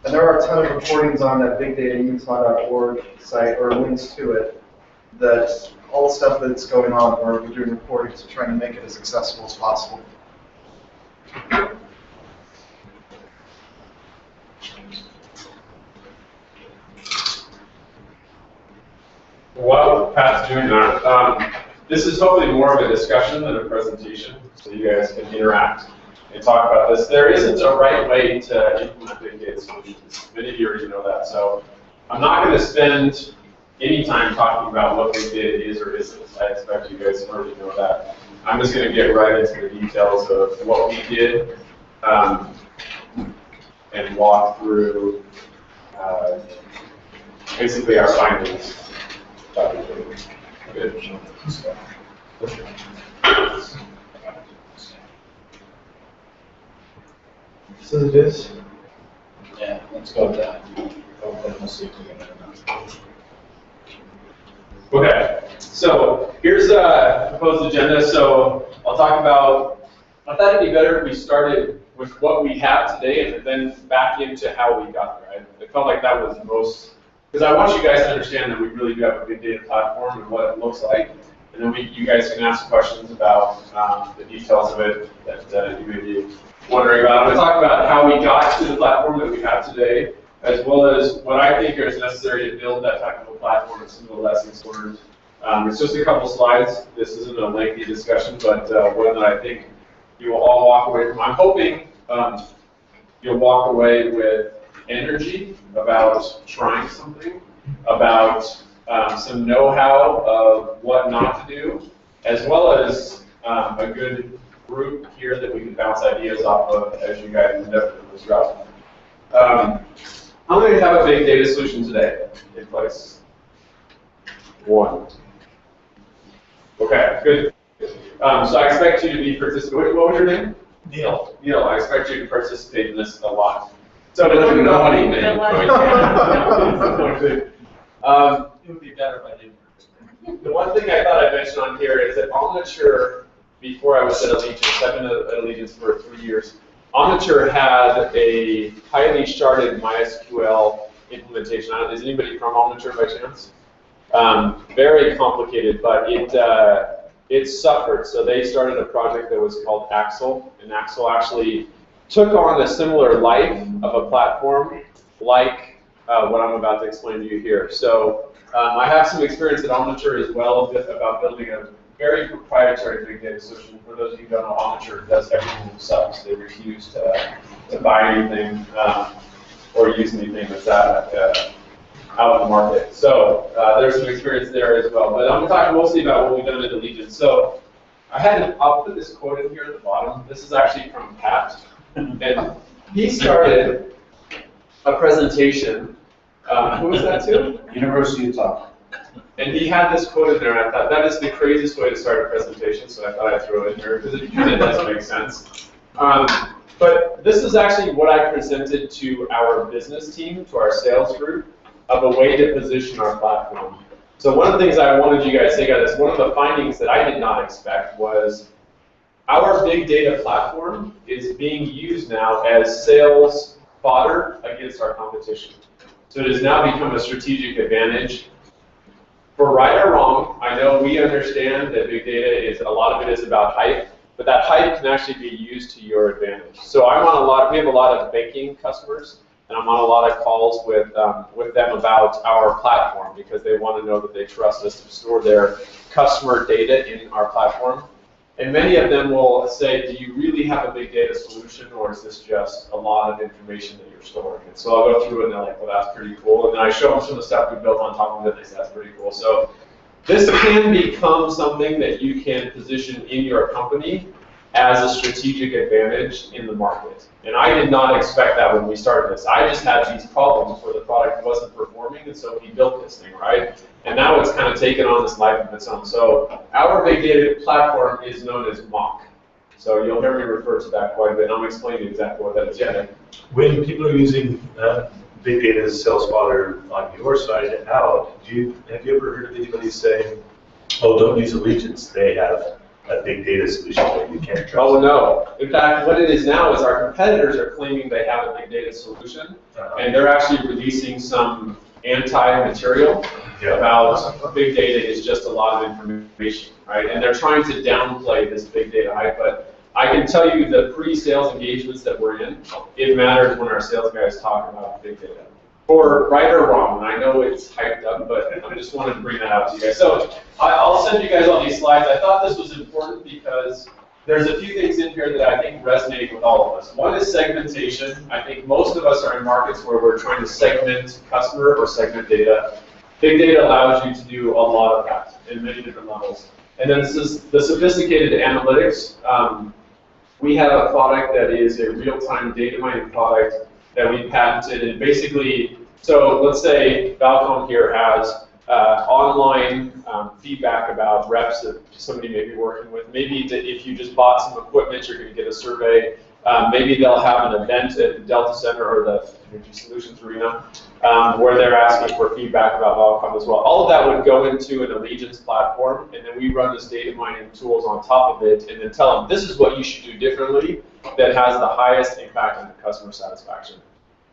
And there are a ton of recordings on that bigdatautah.org site, or links to it, that all the stuff that's going on, where we're doing recordings and trying to make it as accessible as possible. While Pat's doing that, this is hopefully more of a discussion than a presentation, so you guys can interact and talk about this. There isn't a right way to implement big data solutions. Many of you already know that, so I'm not going to spend any time talking about what big data is or isn't. I expect you guys already know that. I'm just going to get right into the details of what we did and walk through basically our findings. Good. So it is? Yeah, let's go with that. We'll see if we can. Okay, so here's a proposed agenda. So I'll talk about, I thought it'd be better if we started with what we have today and then back into how we got there. I felt like that was the most, because I want you guys to understand that we really do have a big data platform and what it looks like. And then you guys can ask questions about the details of it that you may be wondering about. I'm going to talk about how we got to the platform that we have today, as well as what I think is necessary to build that type of a platform and some of the lessons learned. It's just a couple slides. This isn't a lengthy discussion, but one that I think you will all walk away from. I'm hoping you'll walk away with energy about trying something, about some know-how of what not to do, as well as a good group here that we can bounce ideas off of as you guys endeavor in this route. How many have a big data solution today in place? One. Okay, good. So I expect you to be participating. What was your name? Neil. Neil, I expect you to participate in this a lot. So it doesn't know anything. It would be better if I didn't. The one thing I thought I'd mention on here is that Omniture, before I was at Allegiance, I've been at Allegiance for 3 years, Omniture had a highly sharded MySQL implementation. Is anybody from Omniture by chance? Very complicated, but it suffered. So they started a project that was called Axel, and Axel actually took on a similar life of a platform like what I'm about to explain to you here. So I have some experience at Omniture as well about building a very proprietary big data solution. For those of you who don't know, Omniture does everything themselves. They refuse to buy anything or use anything that's out of the market. So there's some experience there as well. But I'm going to talk mostly about what we've done at Allegiance. So I'll put this quote in here at the bottom. This is actually from Pat. And he started a presentation. Who was that to? University of Utah. And he had this quote in there, and I thought, that is the craziest way to start a presentation, so I thought I'd throw it in here, because it kind of does make sense. But this is actually what I presented to our business team, to our sales group, of a way to position our platform. So one of the things I wanted you guys to take out of this, one of the findings that I did not expect was our big data platform is being used now as sales fodder against our competition. So it has now become a strategic advantage. For right or wrong, I know we understand that big data is, a lot of it is about hype, but that hype can actually be used to your advantage. So we have a lot of banking customers, and I'm on a lot of calls with them about our platform because they want to know that they trust us to store their customer data in our platform. And many of them will say, do you really have a big data solution, or is this just a lot of information that you're storing? And so I'll go through it, and they're like, well, that's pretty cool. And then I show them some of the stuff we built on top of it, and they say, that's pretty cool. So this can become something that you can position in your company as a strategic advantage in the market. And I did not expect that when we started this. I just had these problems where the product wasn't performing, and so we built this thing, right? And now it's kind of taken on this life of its own. So our big data platform is known as MOC. So you'll hear me refer to that quite a bit. I'm explaining exactly what that is. Yeah. When people are using big data as sales fodder on your side out, have you ever heard of anybody saying, "Oh, don't use Allegiance. They have a big data solution that you can't trust. Oh, no. In fact, what it is now is our competitors are claiming they have a big data solution, and they're actually releasing some anti-material about big data is just a lot of information, right? And they're trying to downplay this big data hype, but I can tell you the pre-sales engagements that we're in, it matters when our sales guys talk about big data. Or right or wrong, and I know it's hyped up, but I just wanted to bring that out to you guys. So I'll send you guys all these slides. I thought this was important because there's a few things in here that I think resonate with all of us. One is segmentation. I think most of us are in markets where we're trying to segment customer or segment data. Big data allows you to do a lot of that in many different levels. And then this is the sophisticated analytics. We have a product that is a real-time data mining product that we patented, and basically, so let's say Valcom here has online feedback about reps that somebody may be working with. Maybe if you just bought some equipment, you're going to get a survey. Maybe they'll have an event at the Delta Center or the Energy Solutions Arena where they're asking for feedback about Valcom as well. All of that would go into an Allegiance platform, and then we run this data mining tools on top of it, and then tell them this is what you should do differently that has the highest impact on the customer satisfaction.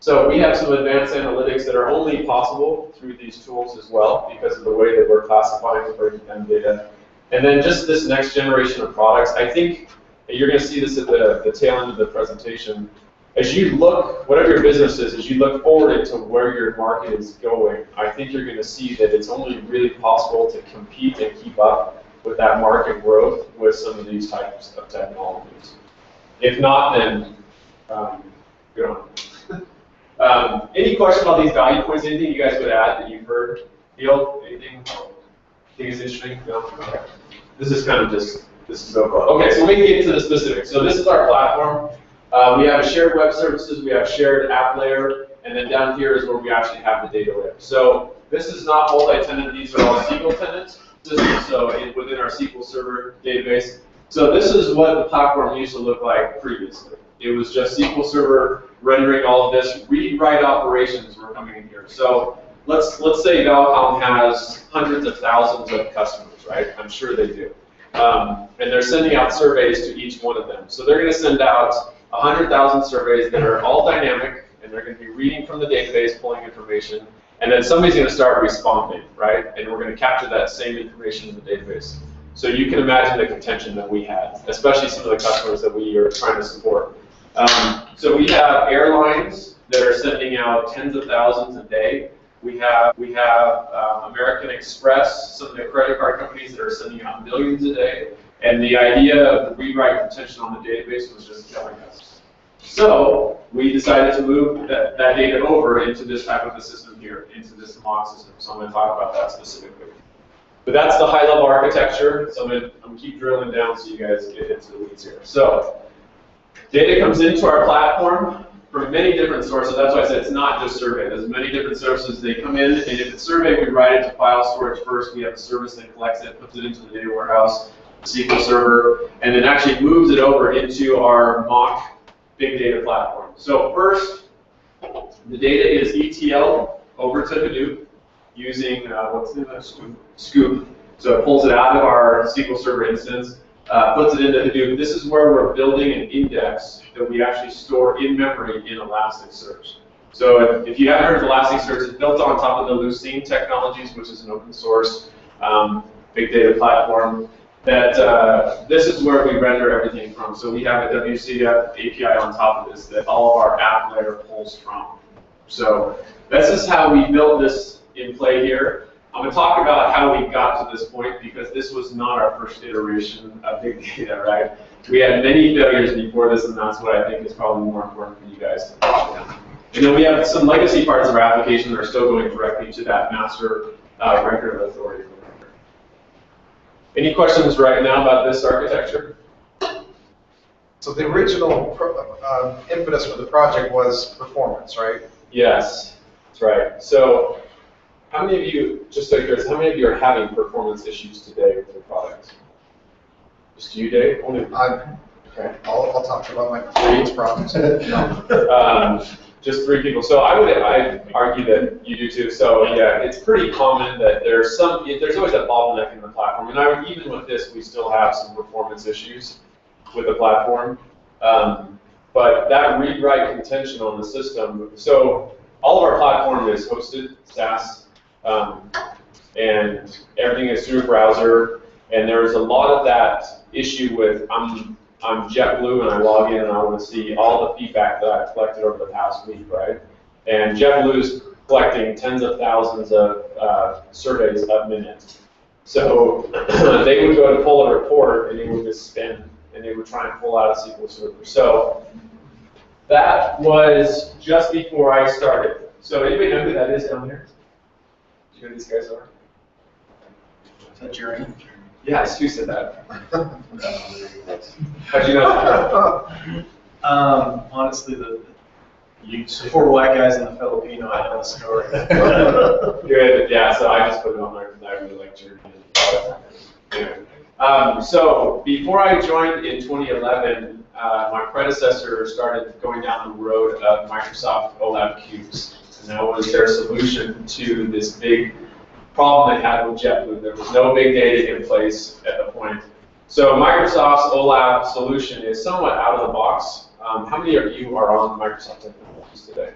So we have some advanced analytics that are only possible through these tools as well because of the way that we're classifying and breaking down data. And then just this next generation of products, I think you're going to see this at the tail end of the presentation. As you look, whatever your business is, as you look forward into where your market is going, I think you're going to see that it's only really possible to compete and keep up with that market growth with some of these types of technologies. If not, then good on you. Any question about these value points? Anything you guys would add that you've heard? Neil, anything? Think is interesting? No? Okay. This is kind of just, this is so cool. Okay, so we can get into the specifics. So this is our platform. We have a shared web services, we have shared app layer, and then down here is where we actually have the data layer. So this is not multi-tenant, these are all single tenant systems, so within our SQL Server database. So this is what the platform used to look like previously. It was just SQL Server rendering all of this. Read-write operations were coming in here. So let's say Valcom has hundreds of thousands of customers, right? I'm sure they do. And they're sending out surveys to each one of them. So they're going to send out 100,000 surveys that are all dynamic, and they're going to be reading from the database, pulling information, and then somebody's going to start responding, right? And we're going to capture that same information in the database. So you can imagine the contention that we had, especially some of the customers that we are trying to support. So we have airlines that are sending out tens of thousands a day. We have American Express, some of the credit card companies that are sending out millions a day. And the idea of the read-write contention on the database was just killing us. So we decided to move that data over into this type of a system here, into this mock system. So I'm going to talk about that specifically. But that's the high-level architecture. So I'm going to keep drilling down so you guys get into the weeds here. So data comes into our platform from many different sources. That's why I said it's not just survey. There's many different sources. They come in, and if it's survey, we write it to file storage first. We have a service that collects it, puts it into the data warehouse, the SQL Server, and then actually moves it over into our mock big data platform. So first, the data is ETL over to Hadoop using, what's the name of that? Scoop. So it pulls it out of our SQL Server instance, puts it into Hadoop. This is where we're building an index that we actually store in memory in Elasticsearch. So if you haven't heard of Elasticsearch, it's built on top of the Lucene technologies, which is an open source big data platform. That this is where we render everything from. So we have a WCF API on top of this that all of our app layer pulls from. So this is how we built this in play here. I'm going to talk about how we got to this point because this was not our first iteration of big data, right? We had many failures before this, and that's what I think is probably more important for you guys to understand. And then we have some legacy parts of our application that are still going directly to that master record of authority. Any questions right now about this architecture? So the original impetus for the project was performance, right? Yes, that's right. So how many of you, just so curious, how many of you are having performance issues today with your product? Just you, Dave? Only. Okay. I'll talk about my problems. Just 3 people. So I'd argue that you do too. So yeah, it's pretty common that there's always a bottleneck in the platform. And even with this, we still have some performance issues with the platform. But that read-write contention on the system, so all of our platform is hosted, SaaS, and everything is through a browser. And there's a lot of that issue with, I'm JetBlue and I log in and I want to see all the feedback that I've collected over the past week, right? And JetBlue is collecting tens of thousands of surveys a minute. So they would go to pull a report and it would just spin and they would try and pull out a SQL server. So that was just before I started. So anybody know who that is down here? Do you know who these guys are? Is that your name? Yes, who said that? How'd you know that? Honestly, the 4 white guys and the Filipino, I know the story. Good, yeah, so I just put it on there because I really like Germany. Anyway. So before I joined in 2011, my predecessor started going down the road of Microsoft OLAP Cubes. And that was their solution to this big problem they had with JetBlue. There was no big data in place at the point. So Microsoft's OLAP solution is somewhat out of the box. How many of you are on Microsoft technologies today?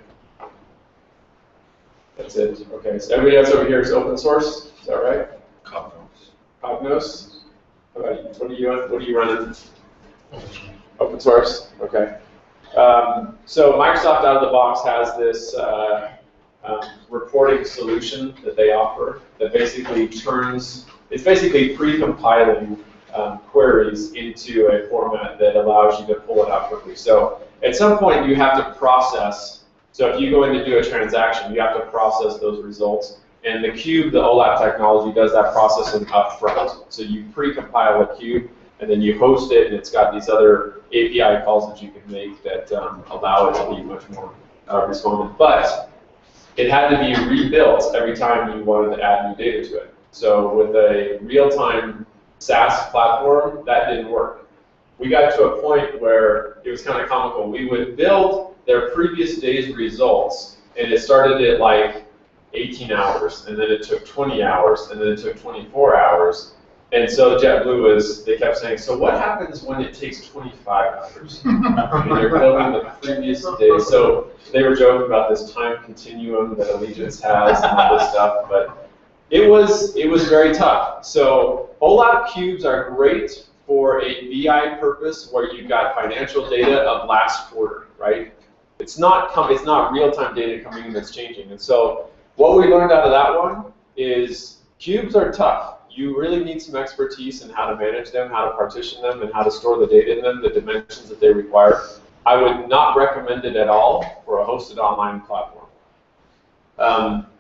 That's it. Okay. So everybody else over here is open source. Is that right? Cognos. Cognos. How about you? What are you running? Open source. Okay. So Microsoft out of the box has this reporting solution that they offer that basically it's basically pre-compiling queries into a format that allows you to pull it out quickly. So at some point you have to process, so if you go in to do a transaction, you have to process those results. And the cube, the OLAP technology, does that processing up front. So you pre-compile a cube, and then you host it, and it's got these other API calls that you can make that allow it to be much more responsive. But it had to be rebuilt every time you wanted to add new data to it. So with a real-time SaaS platform, that didn't work. We got to a point where it was kind of comical. We would build their previous day's results, and it started at like 18 hours, and then it took 20 hours, and then it took 24 hours. And so JetBlue they kept saying, so what happens when it takes 25 hours? And you're building the previous day. So they were joking about this time continuum that Allegiance has and all this stuff, but it was very tough. So OLAP cubes are great for a BI purpose where you've got financial data of last quarter, right? It's not real-time data coming in that's changing. And so what we learned out of that one is cubes are tough. You really need some expertise in how to manage them, how to partition them, and how to store the data in them, the dimensions that they require. I would not recommend it at all for a hosted online platform.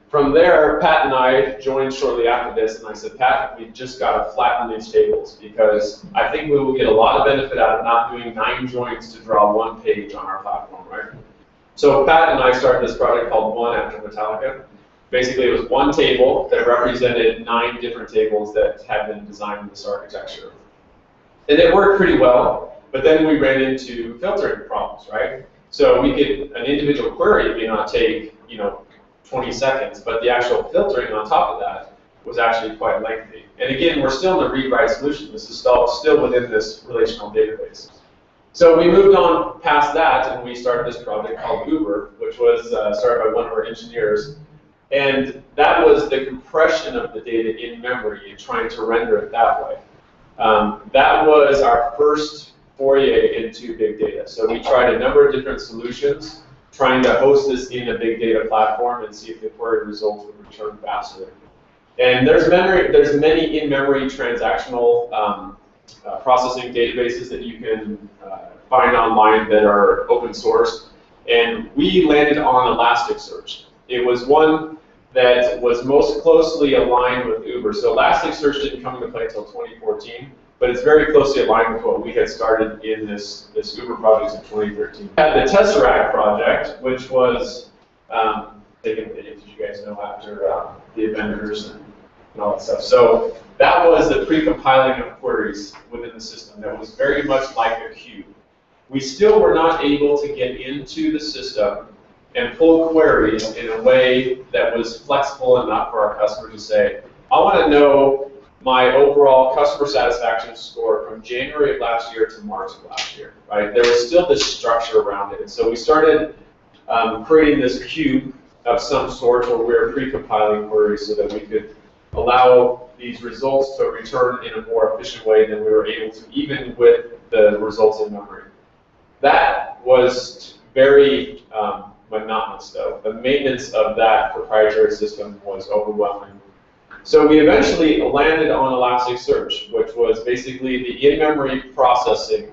From there, Pat and I joined shortly after this, and I said, Pat, we've just got to flatten these tables because I think we will get a lot of benefit out of not doing 9 joins to draw 1 page on our platform, right? So Pat and I started this project called One After Metallica. Basically, it was 1 table that represented 9 different tables that had been designed in this architecture. And it worked pretty well, but then we ran into filtering problems, right? So we could, an individual query may not take, 20 seconds, but the actual filtering on top of that was actually quite lengthy. And again, we're still in the read-write solution. This is still within this relational database. So we moved on past that, and we started this project called Uber, which was started by one of our engineers. And that was the compression of the data in memory and trying to render it that way. That was our first foray into big data. So we tried a number of different solutions, trying to host this in a big data platform and see if the query results would return faster. And there's many in-memory transactional processing databases that you can find online that are open source. And we landed on Elasticsearch. It was one that was most closely aligned with Uber. So Elasticsearch didn't come into play until 2014, but it's very closely aligned with what we had started in this Uber project in 2013. We had the Tesseract project, which was taken, if you guys know, after the Avengers and all that stuff. So that was the pre-compiling of queries within the system that was very much like a cube. We still were not able to get into the system and pull queries in a way that was flexible enough for our customers to say, I want to know my overall customer satisfaction score from January of last year to March of last year, right? There was still this structure around it. And so we started creating this cube of some sort where we were pre-compiling queries so that we could allow these results to return in a more efficient way than we were able to, even with the results in memory. That was very monotonous, though. The maintenance of that proprietary system was overwhelming. So we eventually landed on Elasticsearch, which was basically the in-memory processing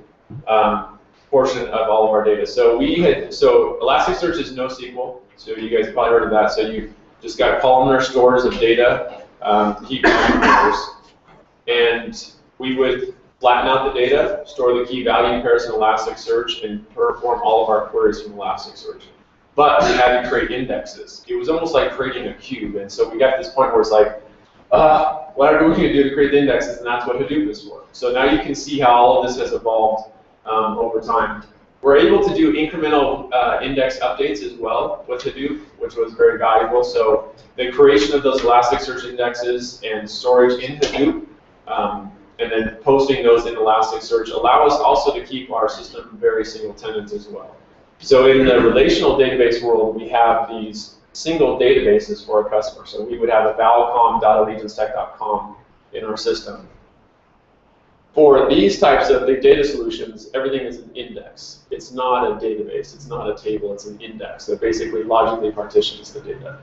portion of all of our data. So Elasticsearch is NoSQL. So you guys probably heard of that. So you just got columnar stores of data to keep numbers, and we would flatten out the data, store the key value pairs in Elasticsearch, and perform all of our queries from Elasticsearch. But we had to create indexes. It was almost like creating a cube, and so we got to this point where it's like, what are we going to do to create the indexes? And that's what Hadoop is for. So now you can see how all of this has evolved over time. We're able to do incremental index updates as well with Hadoop, which was very valuable. So the creation of those Elasticsearch indexes and storage in Hadoop, and then posting those in Elasticsearch allow us also to keep our system very single tenant as well. So in the relational database world, we have these single databases for our customers. So we would have a valcom.allegiancetech.com in our system. For these types of big data solutions, everything is an index. It's not a database. It's not a table. It's an index that basically logically partitions the data.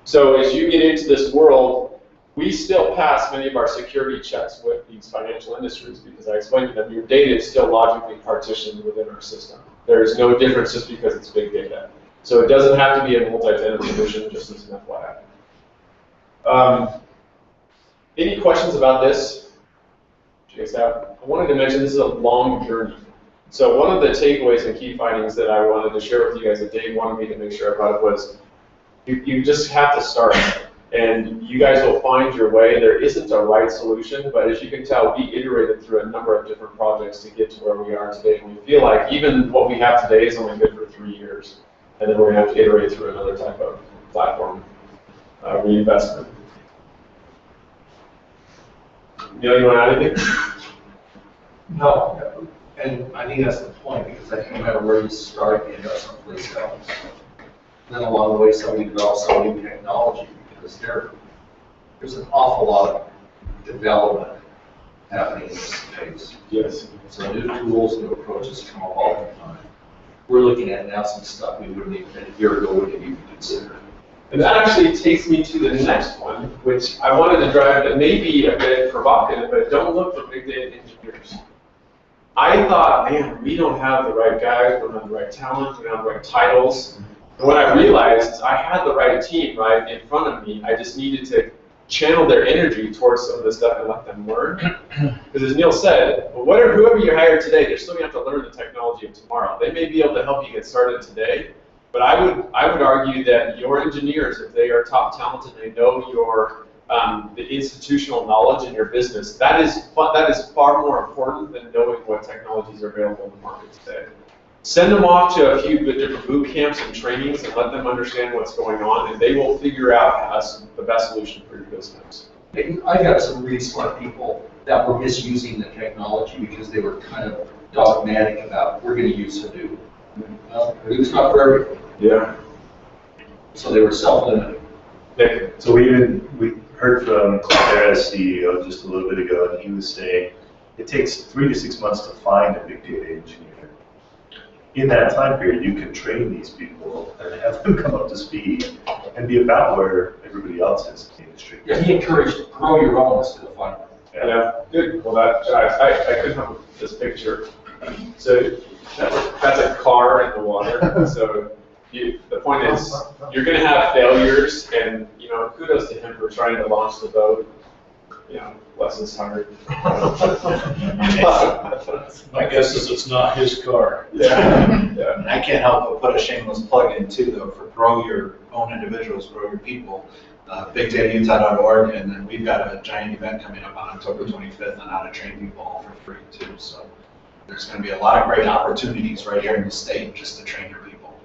So as you get into this world, we still pass many of our security checks with these financial industries because I explained to them your data is still logically partitioned within our system. There is no difference just because it's big data. So it doesn't have to be a multi-tenant solution, just as an FYI. Any questions about this? I wanted to mention this is a long journey. So one of the takeaways and key findings that I wanted to share with you guys that Dave wanted me to make sure about it was you just have to start. And you guys will find your way. There isn't a right solution, but as you can tell, we iterated through a number of different projects to get to where we are today. And we feel like even what we have today is only good for 3 years. And then we're going to have to iterate through another type of platform reinvestment. Neil, you want to add anything? No, and I think that's the point, because I think no matter where you start, the investment place goes. Then along the way, somebody develops some new technology, because there's an awful lot of development happening in this space. Yes. So new tools, new approaches come up all the time. We're looking at now some stuff we wouldn't even, a year ago, wouldn't even consider. And that actually takes me to the next one, which I wanted to drive that may be a bit provocative, but don't look for big data engineers. I thought, man, we don't have the right guys, we don't have the right talent, we don't have the right titles. And what I realized is I had the right team right in front of me. I just needed to channel their energy towards some of this stuff and let them learn. Because as Neil said, well, whoever you hire today, they're still going to have to learn the technology of tomorrow. They may be able to help you get started today, but I would argue that your engineers, if they are top talented, they know your the institutional knowledge in your business. That is far more important than knowing what technologies are available in the market today. Send them off to a few different boot camps and trainings and let them understand what's going on, and they will figure out the best solution for your business. I got some really smart people that were misusing the technology because they were kind of dogmatic about, we're going to use Hadoop. Well, Hadoop's not for everything. Yeah. So they were self-limited. So we heard from their CEO just a little bit ago, and he was saying it takes 3 to 6 months to find a big data engineer. In that time period, you can train these people and have them come up to speed and be about where everybody else is in the industry. Yeah, he encouraged grow your own instead of fun. Yeah, good. Well, I couldn't help this picture. So that's a car in the water. So the point is, you're going to have failures, and kudos to him for trying to launch the boat. Bless his heart. My guess is it's not his car. Yeah. And I can't help but put a shameless plug in too, though, for grow your own individuals, grow your people. BigDataUtah.org, and then we've got a giant event coming up on October 25th on how to train people all for free too. So there's going to be a lot of great opportunities right here in the state just to train your people.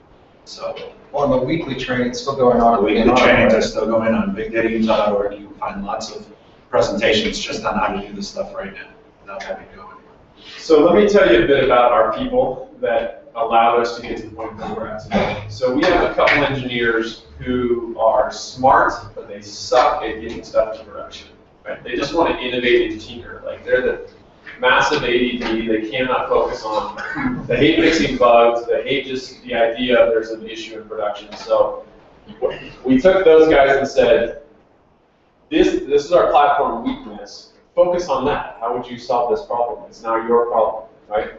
So On the weekly training still going on. the weekly trainings are still going on bigdatautah.org. You can find lots of presentations just on how to do this stuff right now without having to go anywhere. So let me tell you a bit about our people that allowed us to get to the point where we're at today. So we have a couple engineers who are smart, but they suck at getting stuff to production. Right? They just want to innovate and tinker. Like they're the massive ADD. They cannot focus on. They hate fixing bugs. They hate just the idea of there's an issue in production. So we took those guys and said, this is our platform weakness. Focus on that. How would you solve this problem? It's now your problem, right?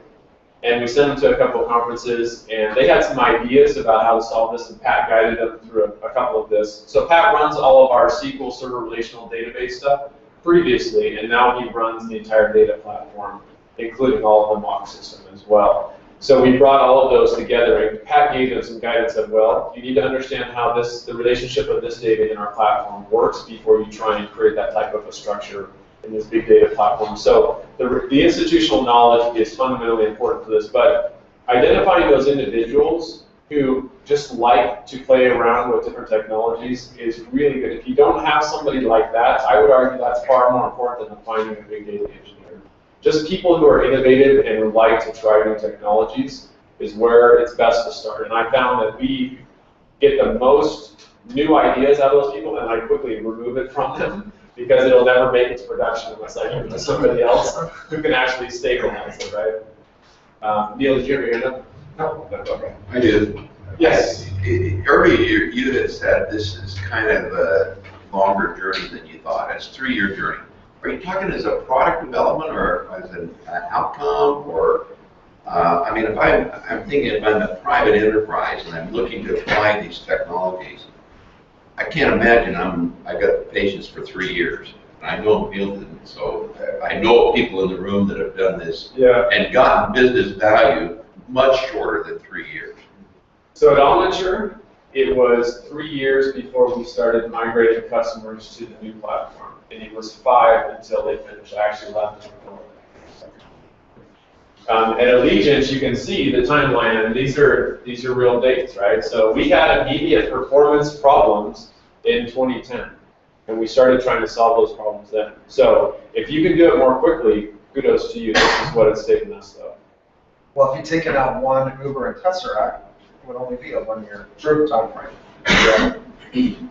And we sent them to a couple of conferences, and they had some ideas about how to solve this, and Pat guided them through a couple of this. So Pat runs all of our SQL Server relational database stuff previously, and now he runs the entire data platform, including all of the mock system as well. So we brought all of those together, and Pat gave them some guidance of, well, you need to understand how the relationship of this data in our platform works before you try and create that type of a structure in this big data platform. So the institutional knowledge is fundamentally important for this, but identifying those individuals who just like to play around with different technologies is really good. If you don't have somebody like that, I would argue that's far more important than finding a big data engineer. Just people who are innovative and who like to try new technologies is where it's best to start. And I found that we get the most new ideas out of those people, and I quickly remove it from them, because it'll never make it to production unless I give it to somebody else who can actually stabilize it, right? Neil, did you have your hand up? No. Okay. I did. Yes. Earlier, you had said this is kind of a longer journey than you thought. It's a 3-year journey. Are you talking as a product development or as an outcome? Or, I mean, if I'm thinking if I'm a private enterprise and I'm looking to apply these technologies, I can't imagine I've got the patience for 3 years. And I know Milton, so I know people in the room that have done this and gotten business value much shorter than 3 years. So at Omniture, it was 3 years before we started migrating customers to the new platform. And it was 5 until they finished. I actually left it before. At Allegiance, you can see the timeline, and these are real dates, right? So we had immediate performance problems in 2010, and we started trying to solve those problems then. So if you can do it more quickly, kudos to you. This is what it's taken us, though. Well, if you take it out one Uber and Tesseract, it would only be a 1-year time frame.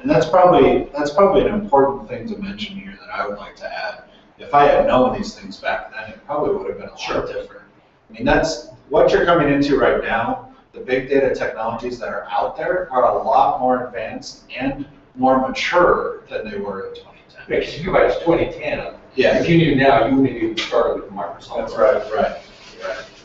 And that's probably an important thing to mention here that I would like to add. If I had known these things back then, it probably would have been a lot different. I mean, that's what you're coming into right now. The big data technologies that are out there are a lot more advanced and more mature than they were in 2010. Because if you go back to 2010, Yeah. if you knew now, you wouldn't even start with Microsoft. That's right. Right.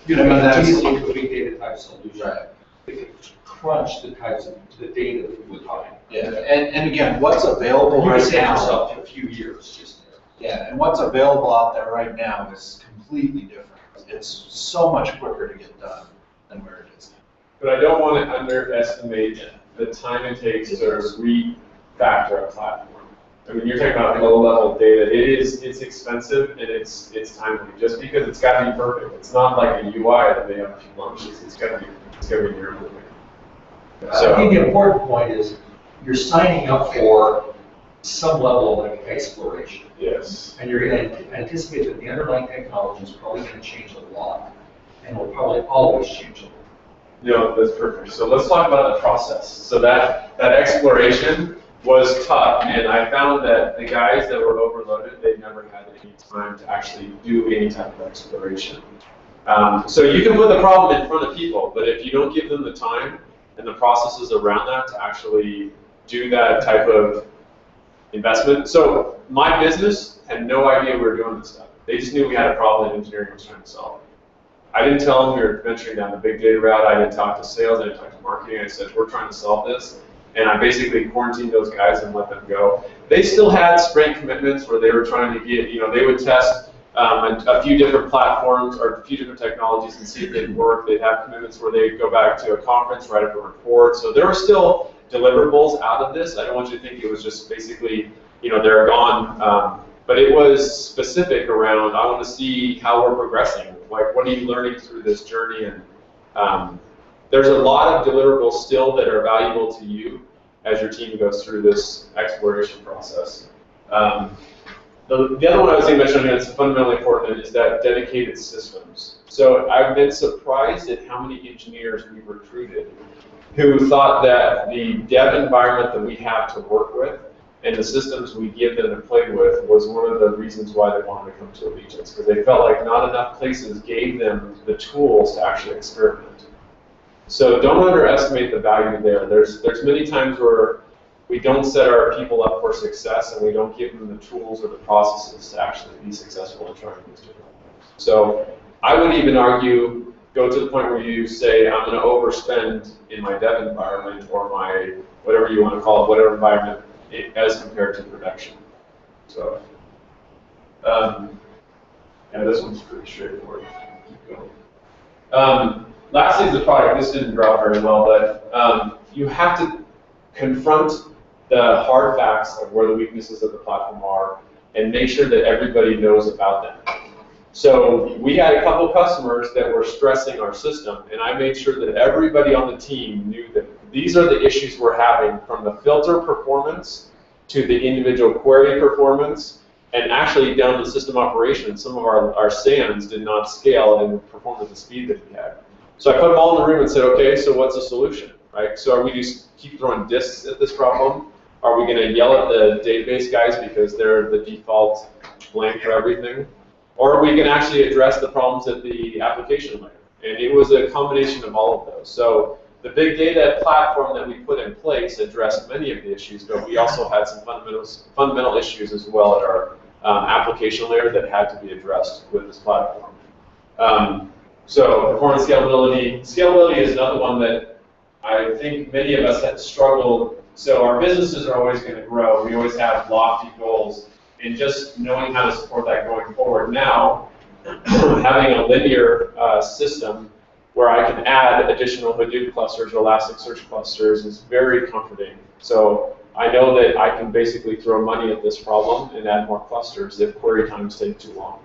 You know, I mean, that's easily into a big data type solution. right. It could crunch the types of the data that we would find. Yeah. And again, what's available You right could save now? yourself a few years just there. Yeah, and what's available out there right now is completely different. It's so much quicker to get done than where it is now. But I don't want to underestimate the time it takes to refactor a platform. I mean, you're talking about low-level data. It's expensive and it's timely. Just because it's got to be perfect, it's not like a UI that they have a few launches. It's got to be near perfect. So I think the important point is you're signing up for some level of exploration. Yes. And you're going to anticipate that the underlying technology is probably going to change a lot, and will probably always change a lot. No, that's perfect. So let's talk about the process. So that exploration was tough, and I found that the guys that were overloaded, they never had any time to actually do any type of exploration. So you can put the problem in front of people, but if you don't give them the time and the processes around that to actually do that type of investment. So my business had no idea we were doing this stuff. They just knew we had a problem that engineering was trying to solve. I didn't tell them we were venturing down the big data route. I didn't talk to sales. I didn't talk to marketing. I said, we're trying to solve this. And I basically quarantined those guys and let them go. They still had sprint commitments where they were trying to get, they would test a few different platforms or a few different technologies and see if they'd work. They'd have commitments where they'd go back to a conference, write up a report. So there were still deliverables out of this. I don't want you to think it was just basically, they're gone. But it was specific around, I want to see how we're progressing. Like, what are you learning through this journey? And there's a lot of deliverables still that are valuable to you as your team goes through this exploration process. The other one I was going to mention that's fundamentally important is that dedicated systems. So I've been surprised at how many engineers we've recruited who thought that the dev environment that we have to work with and the systems we give them to play with was one of the reasons why they wanted to come to Allegiance, because they felt like not enough places gave them the tools to actually experiment. So don't underestimate the value there. There's many times where we don't set our people up for success and we don't give them the tools or the processes to actually be successful in trying these different things. So I would even argue, go to the point where you say, I'm going to overspend in my dev environment or my, whatever you want to call it, whatever environment, as compared to production. So, yeah, this one's pretty straightforward. Keep going. Lastly is the product. This didn't draw very well, but you have to confront the hard facts of where the weaknesses of the platform are and make sure that everybody knows about them. So we had a couple customers that were stressing our system, and I made sure that everybody on the team knew that these are the issues we're having, from the filter performance to the individual query performance, and actually down to system operations. Some of our SANs did not scale and perform at the speed that we had. So I put them all in the room and said, okay, so what's the solution, right? So are we just keep throwing disks at this problem? Are we going to yell at the database guys because they're the default blank for everything? Or are we going to actually address the problems at the application layer? And it was a combination of all of those. So the big data platform that we put in place addressed many of the issues, but we also had some fundamental issues as well at our application layer that had to be addressed with this platform. So performance scalability. Scalability is another one that I think many of us have struggled. So our businesses are always going to grow. We always have lofty goals. And just knowing how to support that going forward now, having a linear system where I can add additional Hadoop clusters or Elasticsearch clusters is very comforting. So I know that I can basically throw money at this problem and add more clusters if query times take too long.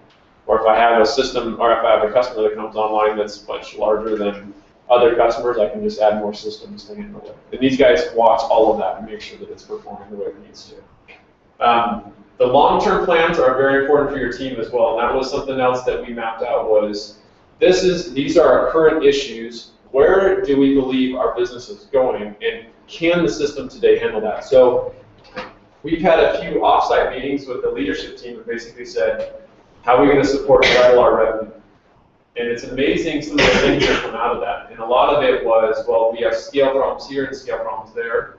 Or if I have a system, or if I have a customer that comes online that's much larger than other customers, I can just add more systems to handle it. And these guys watch all of that and make sure that it's performing the way it needs to. The long-term plans are very important for your team as well. And that was something else that we mapped out was, these are our current issues. Where do we believe our business is going? And can the system today handle that? So we've had a few offsite meetings with the leadership team that basically said, how are we going to support and double our revenue? And it's amazing some of the things that come out of that. And a lot of it was, well, we have scale problems here and scale problems there.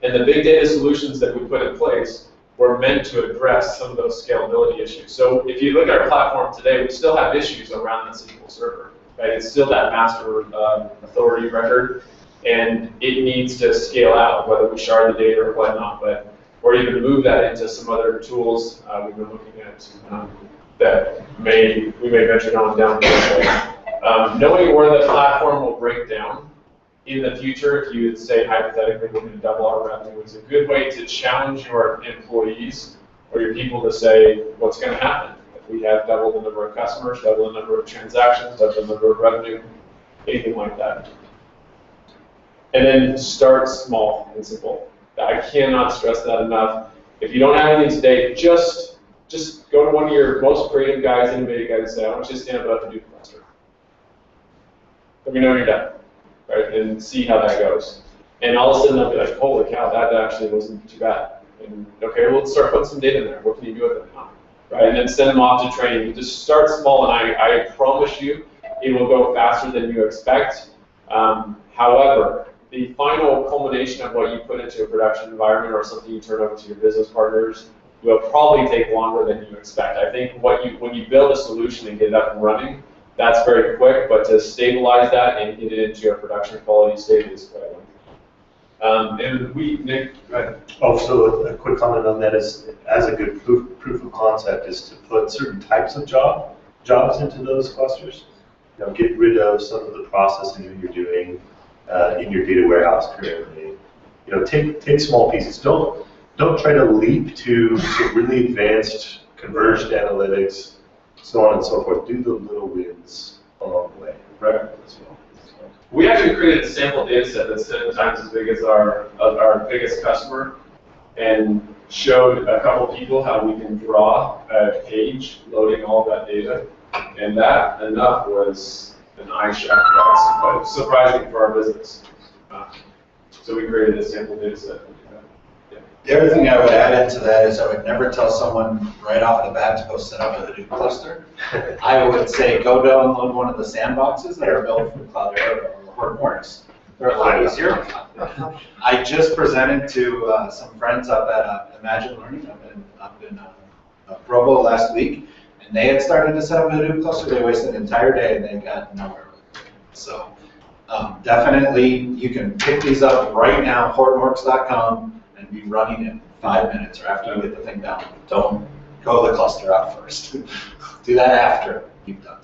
And the big data solutions that we put in place were meant to address some of those scalability issues. So if you look at our platform today, we still have issues around the SQL Server. Right? It's still that master authority record, and it needs to scale out, whether we shard the data or whatnot, or even move that into some other tools we've been looking at that we may venture down this way. Knowing where the platform will break down in the future, if you would say hypothetically we're going to double our revenue, is a good way to challenge your employees or your people to say what's going to happen. If we have double the number of customers, double the number of transactions, double the number of revenue, anything like that. And then start small and simple. I cannot stress that enough. If you don't have anything today, just go to one of your most creative guys, innovative guys, and say, I want you to stand up and do cluster. Let me know when you're done. Right, and see how that goes. And all of a sudden, I'll be like, holy cow, that actually wasn't too bad. And okay, well, let's start putting some data in there. What can you do with it now? Right, and then send them off to training. You just start small, and I promise you, it will go faster than you expect. However, the final culmination of what you put into a production environment or something you turn over to your business partners will probably take longer than you expect. I think when you build a solution and get it up and running, that's very quick, but to stabilize that and get it into your production quality state is quite long. And Nick, go ahead. Oh, so a quick comment on that is, as a good proof of concept, is to put certain types of jobs into those clusters. Get rid of some of the processing that you're doing in your data warehouse currently. Take small pieces. Don't try to leap to really advanced converged analytics, so on and so forth. Do the little wins along the way. Right. As well. We actually created a sample data set that's 10 times as big as our biggest customer, and showed a couple people how we can draw a page loading all that data, and that enough was an eye shot for us, but surprising for our business. So we created a sample data set. The other thing I would add into that is I would never tell someone right off the bat to go set up a Hadoop cluster. I would say go download one of the sandboxes that are built from Cloudera or Hortonworks. They're a lot easier. I just presented to some friends up at Imagine Learning up in Provo last week, and they had started to set up a Hadoop cluster. They wasted an entire day and they got nowhere with it. So definitely you can pick these up right now, hortonworks.com, and be running in 5 minutes or after you get the thing down. Don't go the cluster out first. Do that after you've done.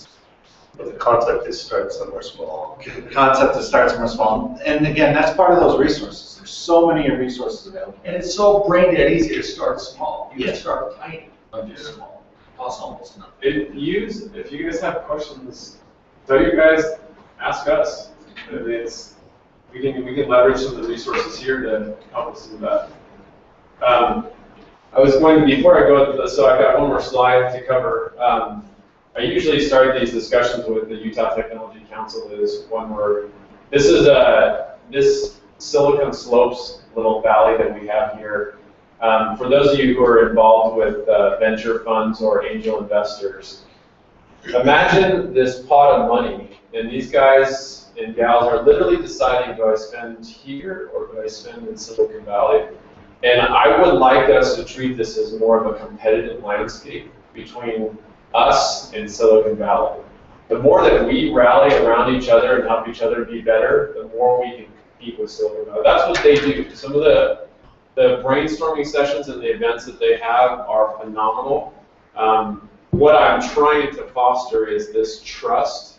But the concept is start somewhere small. The concept is start somewhere small. And again, that's part of those resources. There's so many resources available. And it's so brain dead easy to start small. You Yeah. can start tiny, but just small. Costs almost nothing. If you guys have questions, tell you guys, ask us. We can leverage some of the resources here to help us do that. I was going to, before I go into this, so I've got one more slide to cover. I usually start these discussions with the Utah Technology Council is one where this is this Silicon Slopes little valley that we have here. For those of you who are involved with venture funds or angel investors, imagine this pot of money, and these guys and gals are literally deciding, do I spend here or do I spend in Silicon Valley? And I would like us to treat this as more of a competitive landscape between us and Silicon Valley. The more that we rally around each other and help each other be better, the more we can compete with Silicon Valley. That's what they do. Some of the brainstorming sessions and the events that they have are phenomenal. What I'm trying to foster is this trust,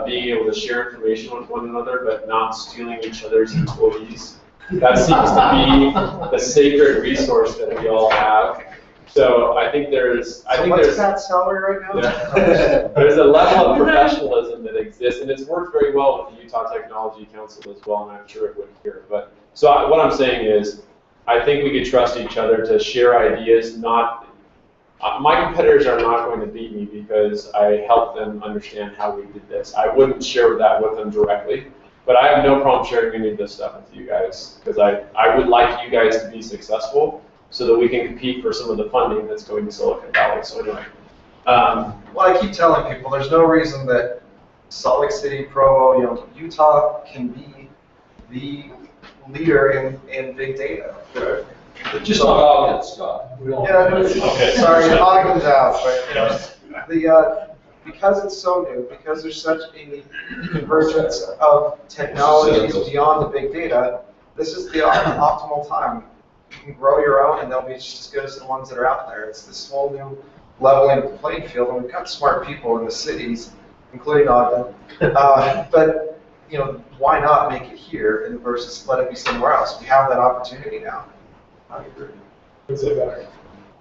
being able to share information with one another, but not stealing each other's employees. That seems to be the sacred resource that we all have. So I think there's, what's that salary right now? Yeah. There's a level of professionalism that exists, and it's worked very well with the Utah Technology Council as well, and I'm sure it would here. But so what I'm saying is, I think we could trust each other to share ideas. My competitors are not going to beat me because I helped them understand how we did this. I wouldn't share that with them directly, but I have no problem sharing any of this stuff with you guys because I would like you guys to be successful so that we can compete for some of the funding that's going to Silicon Valley. So anyway. Well, I keep telling people there's no reason that Salt Lake City, Provo, Utah can be the leader in big data. Right. Just not Ogden, Scott. We don't. Yeah, Okay. sorry, Ogden's out, but because it's so new, because there's such a convergence of technologies beyond the big data, this is the optimal time. You can grow your own, and they'll be just as good as the ones that are out there. It's this whole new leveling of the playing field, and we've got smart people in the cities, including Ogden. But why not make it here and versus let it be somewhere else? We have that opportunity now. I agree.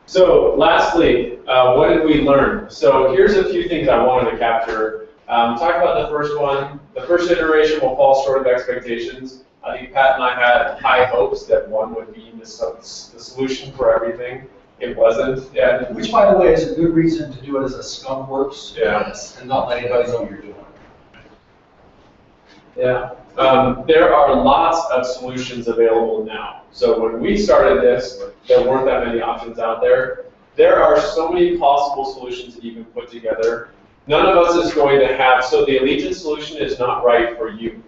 So lastly, what did we learn? So here's a few things I wanted to capture. Talk about the first one. The first iteration will fall short of expectations. I think Pat and I had high hopes that one would be the solution for everything. It wasn't. Yeah. Which, by the way, is a good reason to do it as a scum works. Yeah. And not let anybody know what you're doing. Yeah. There are lots of solutions available now. So when we started this, there weren't that many options out there. There are so many possible solutions that you can put together. None of us is going to have, so the Allegiant solution is not right for you,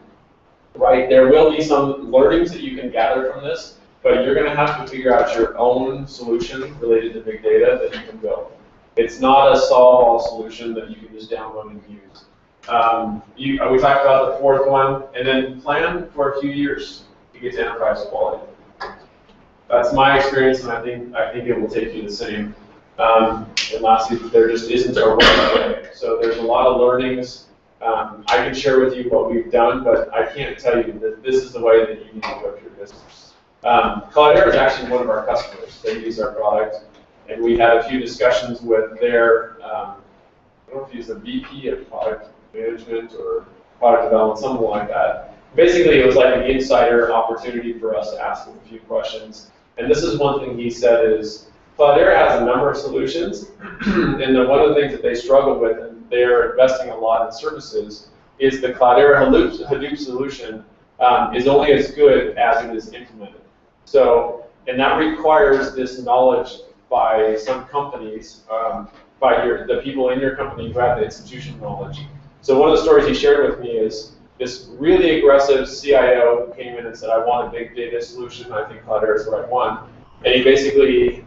right? There will be some learnings that you can gather from this, but you're going to have to figure out your own solution related to big data that you can build. It's not a solve-all solution that you can just download and use. We talked about the fourth one, and then plan for a few years to get to enterprise quality. That's my experience, and I think it will take you the same. And lastly, there just isn't a right way. So there's a lot of learnings. I can share with you what we've done, but I can't tell you that this is the way that you need to go through your business. Cloudera is actually one of our customers. They use our product, and we had a few discussions with their, I don't know if he's the VP of product management or product development, something like that. Basically, it was like an insider opportunity for us to ask him a few questions. And this is one thing he said is, Cloudera has a number of solutions, and then one of the things that they struggle with, and they're investing a lot in services, is the Cloudera Hadoop solution is only as good as it is implemented. So, and that requires this knowledge by some companies, by the people in your company who have the institutional knowledge. So one of the stories he shared with me is this really aggressive CIO who came in and said, I want a big data solution, I think Cloudera is the right one. And he basically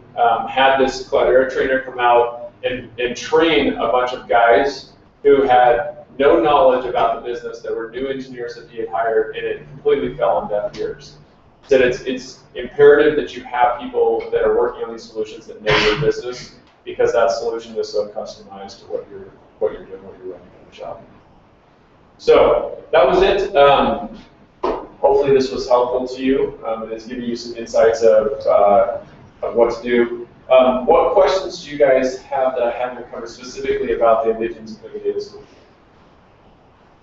had this Cloudera trainer come out and train a bunch of guys who had no knowledge about the business, that were new engineers that he had hired, and it completely fell on deaf ears. He said it's imperative that you have people that are working on these solutions that know your business, because that solution is so customized to what you're doing, what you're running in the shop. So that was it. Hopefully this was helpful to you. It's giving you some insights of what to do. What questions do you guys have that I haven't covered specifically about the allegiance of the data solution?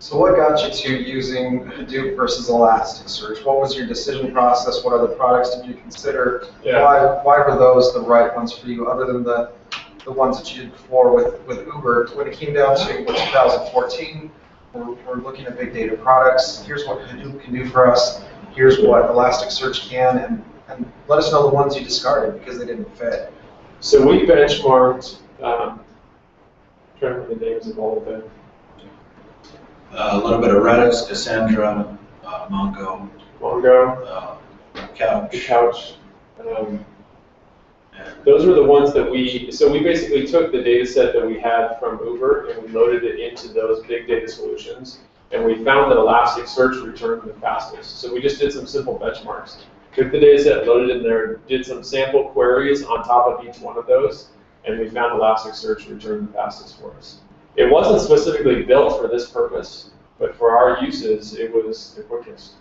So what got you to using Hadoop versus Elasticsearch? What was your decision process? What other products did you consider? Yeah. Why were those the right ones for you, other than the ones that you did before with Uber? When it came down to 2014, we're looking at big data products. Here's what Hadoop can do for us. Here's what Elasticsearch can, and let us know the ones you discarded because they didn't fit. So we benchmarked, trying to remember the names of all of them. A little bit of Redis, Cassandra, Mongo, Couch. Those were the ones that we basically took the data set that we had from Uber and we loaded it into those big data solutions, and we found that Elasticsearch returned the fastest. So we just did some simple benchmarks. Took the data set, loaded it in there, did some sample queries on top of each one of those, and we found Elasticsearch returned the fastest for us. It wasn't specifically built for this purpose, but for our uses, it was the quickest.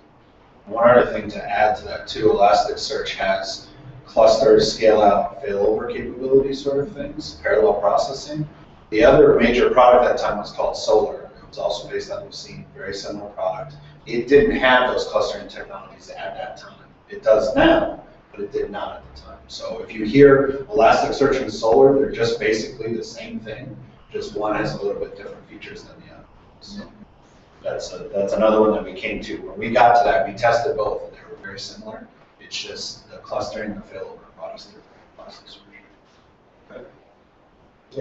One other thing to add to that too, Elasticsearch has cluster scale out failover capabilities sort of things, parallel processing. The other major product at that time was called Solar. It was also based on Lucene, very similar product. It didn't have those clustering technologies at that time. It does now, but it did not at the time. So if you hear Elasticsearch and Solar, they're just basically the same thing, just one has a little bit different features than the other. So that's another one that we came to. When we got to that, we tested both, and they were very similar. It's just the clustering and the failover brought us through Elasticsearch.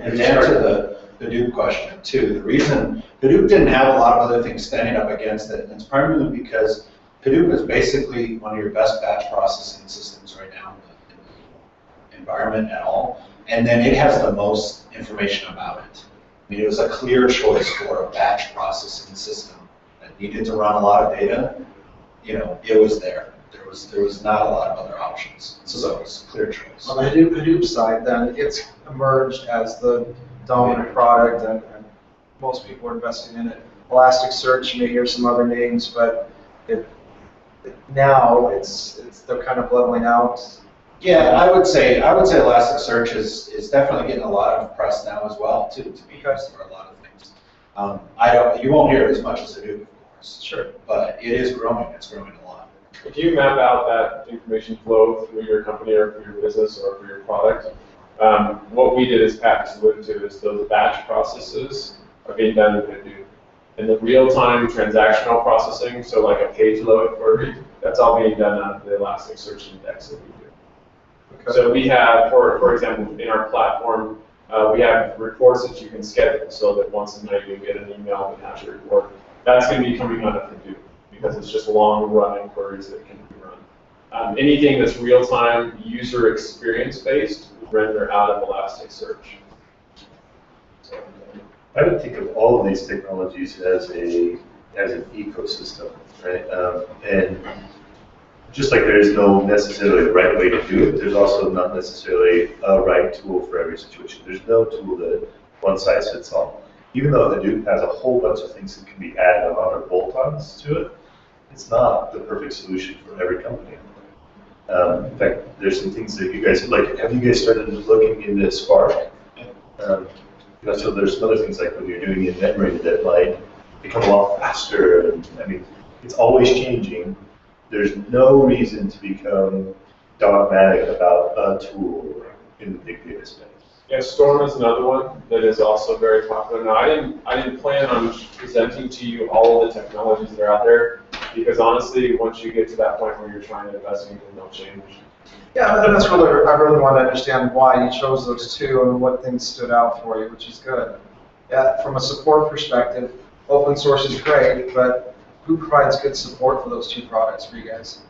And to answer the Hadoop question too, the reason Hadoop didn't have a lot of other things standing up against it, and it's primarily because Hadoop is basically one of your best batch processing systems right now in the environment at all, and then it has the most information about it. I mean, it was a clear choice for a batch processing system that needed to run a lot of data. You know, it was there. There was not a lot of other options, so it was a clear choice. On the Hadoop side, then, it's emerged as the dominant product, and most people are investing in it. Elasticsearch, you may hear some other names, but now they're kind of leveling out. Yeah, I would say Elasticsearch is definitely getting a lot of press now as well too, to be honest, for a lot of things. You won't hear it as much as Hadoop, of course. Sure. But it is growing. It's growing a lot. If you map out that information flow through your company or for your business or for your product, what we did as Pat alluded to is those batch processes are being done in Hadoop. And the real-time transactional processing, so like a page load query, that's all being done on the Elasticsearch index that we do. Okay. So we have, for example, in our platform, we have reports that you can schedule so that once a night you get an email that has your report. That's going to be coming out of Hadoop, because it's just long-running queries that can be run. Anything that's real-time, user experience-based, we render out of Elasticsearch. So, I would think of all of these technologies as an ecosystem, right? And just like there is no necessarily right way to do it, there's also not necessarily a right tool for every situation. There's no tool that one size fits all. Even though Hadoop has a whole bunch of things that can be added on or bolt-ons to it, it's not the perfect solution for every company. In fact, there's some things that you guys, like, have you guys started looking into Spark? So there's some other things like when you're doing in-memory that might become a lot faster. And, I mean, it's always changing. There's no reason to become dogmatic about a tool in the big data space. Yeah, Storm is another one that is also very popular. Now, I didn't plan on presenting to you all of the technologies that are out there, because honestly, once you get to that point where you're trying to invest in them, they'll change. Yeah, and that's really, I really want to understand why you chose those two and what things stood out for you, which is good. Yeah, from a support perspective, open source is great, but who provides good support for those two products for you guys?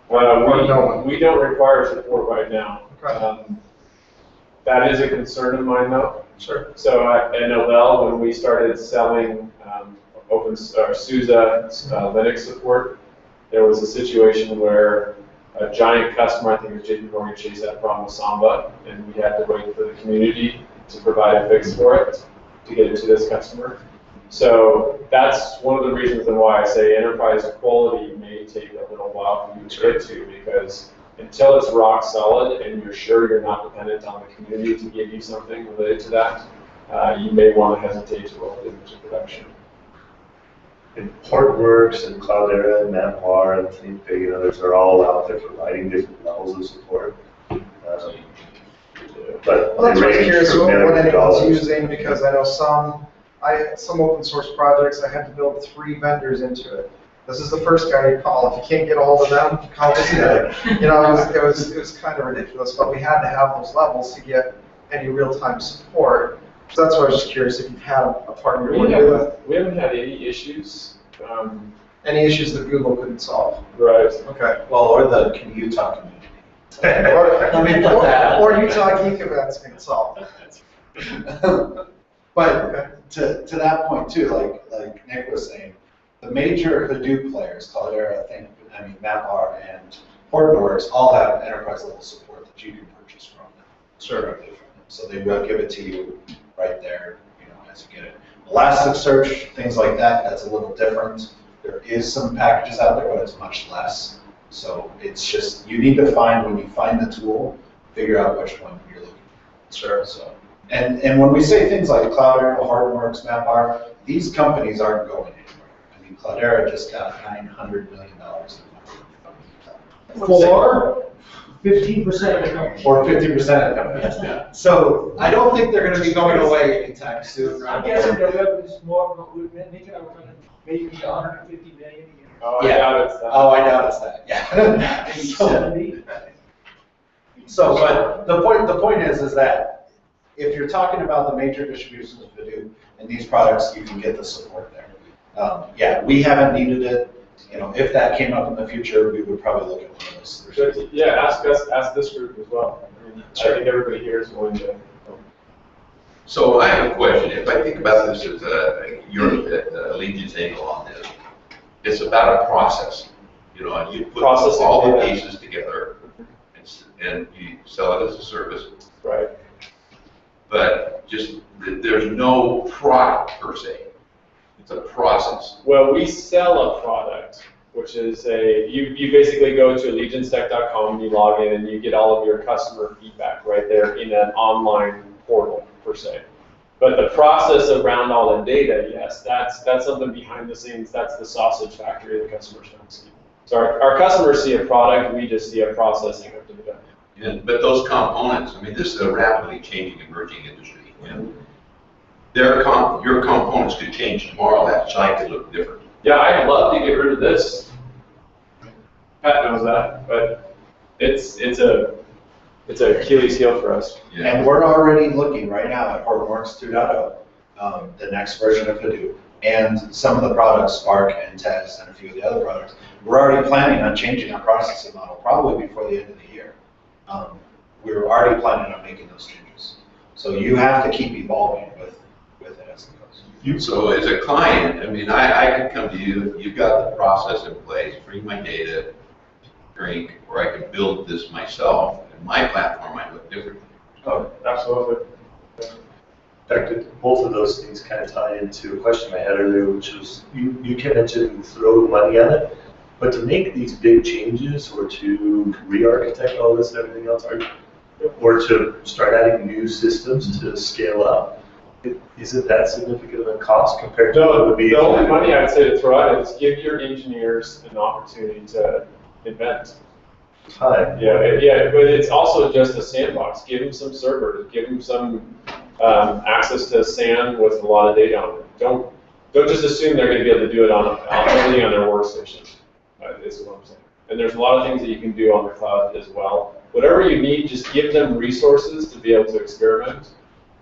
We don't require support right now. Okay. That is a concern of mine, though. Sure. So at Novell, when we started selling SUSE Linux support, there was a situation where a giant customer, I think it was JPMorgan Chase, had a problem with Samba, and we had to wait for the community to provide a fix for it to get it to this customer. So that's one of the reasons why I say enterprise quality may take a little while for you to get to, because until it's rock solid and you're sure you're not dependent on the community to give you something related to that, you may want to hesitate to roll it into production. And Portworx and Cloudera and MapR and ThinkBig and others are all out there providing different levels of support. But Well, that's they what I was range curious from what millions of anyone's dollars. using, because I know some open source projects, I had to build 3 vendors into it. This is the first guy you call. If you can't get a hold of them, call this guy. You know, it was kind of ridiculous, but we had to have those levels to get any real-time support. So that's why I was just curious if you've had a partner you're working with. We haven't had any issues. Any issues that Google couldn't solve. Right. Okay. Well, or the Utah community. Or Utah Geek events can solve. But to that point too, like Nick was saying, the major Hadoop players, Cloudera, MapR, and Portworx all have enterprise level support that you can purchase from them. Directly from them. So they will give it to you right there, as you get it. Elasticsearch, things like that, that's a little different. There is some packages out there, but it's much less. So it's just, you need to find, when you find the tool, figure out which one you're looking for. Sure. So, and when we say things like Cloudera, Portworx, MapR, these companies aren't going anywhere. I mean, Cloudera just got $900 million in funding. For 15% of the company. Or 50% of the companies, yeah. So I don't think they're going to be going away anytime soon. I'm guessing their revenue is more, maybe 150 million a year. Oh, Yeah. I doubt it's that. Oh, I doubt it's that, yeah. Maybe 70. So, but the point is that if you're talking about the major distributions of Hadoop and these products, you can get the support there. Yeah, we haven't needed it. If that came up in the future, we would probably look at one of those solutions. Yeah, ask this group as well. I think everybody here is willing to. So I have a question. If I think about this as your Allegiance angle on this, it's about a process. And you put Processing all the data. pieces together and you sell it as a service. Right. But there's no product per se. It's a process. Well, we sell a product, which is you basically go to allegiancetech.com, you log in, and you get all of your customer feedback right there in an online portal, per se. But the process around all the data, yes, that's something behind the scenes. That's the sausage factory the customers don't see. So our customers see a product, we just see a processing of data. But those components, this is a rapidly changing, emerging industry. And your components could change tomorrow. That site could look different. Yeah, I'd love to get rid of this. Pat knows that, but it's a Achilles heel for us. Yeah. And we're already looking right now at Portworx 2.0, the next version of Hadoop, and some of the products, Spark and Test, and a few of the other products. We're already planning on changing our processing model probably before the end of the year. We're already planning on making those changes. So you have to keep evolving with it as it goes. So as a client, I could come to you, you've got the process in place, bring my data, drink, or I could build this myself, and my platform might look different. Oh, absolutely. In fact, both of those things kind of tie into a question I had earlier, which was you can mention throw money at it, but to make these big changes or to re-architect all this and everything else, or to start adding new systems to scale up, Is it that significant of a cost compared to what it would be? The only money I would say to throw out is give your engineers an opportunity to invent. Time. Yeah, but it's also just a sandbox. Give them some servers, give them some access to SAN with a lot of data on it. Don't just assume they're going to be able to do it only on their workstation. Is what I'm saying. And there's a lot of things that you can do on the cloud as well. Whatever you need, just give them resources to be able to experiment.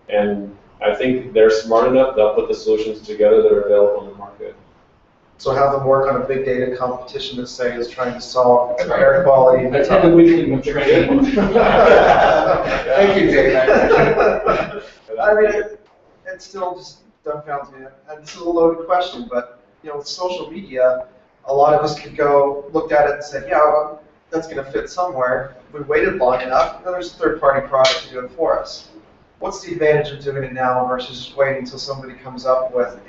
And I think they're smart enough, they'll put the solutions together that are available in the market. So have them work on a big data competition that say is trying to solve air quality. I attend a weekly with training. Thank you, Dave. I mean, it still just dumbfounds me. And this is a loaded question, but with social media, a lot of us could go looked at it and said, yeah, well, that's going to fit somewhere. If we waited long enough, there's a third-party product to do it for us. What's the advantage of doing it now versus just waiting until somebody comes up with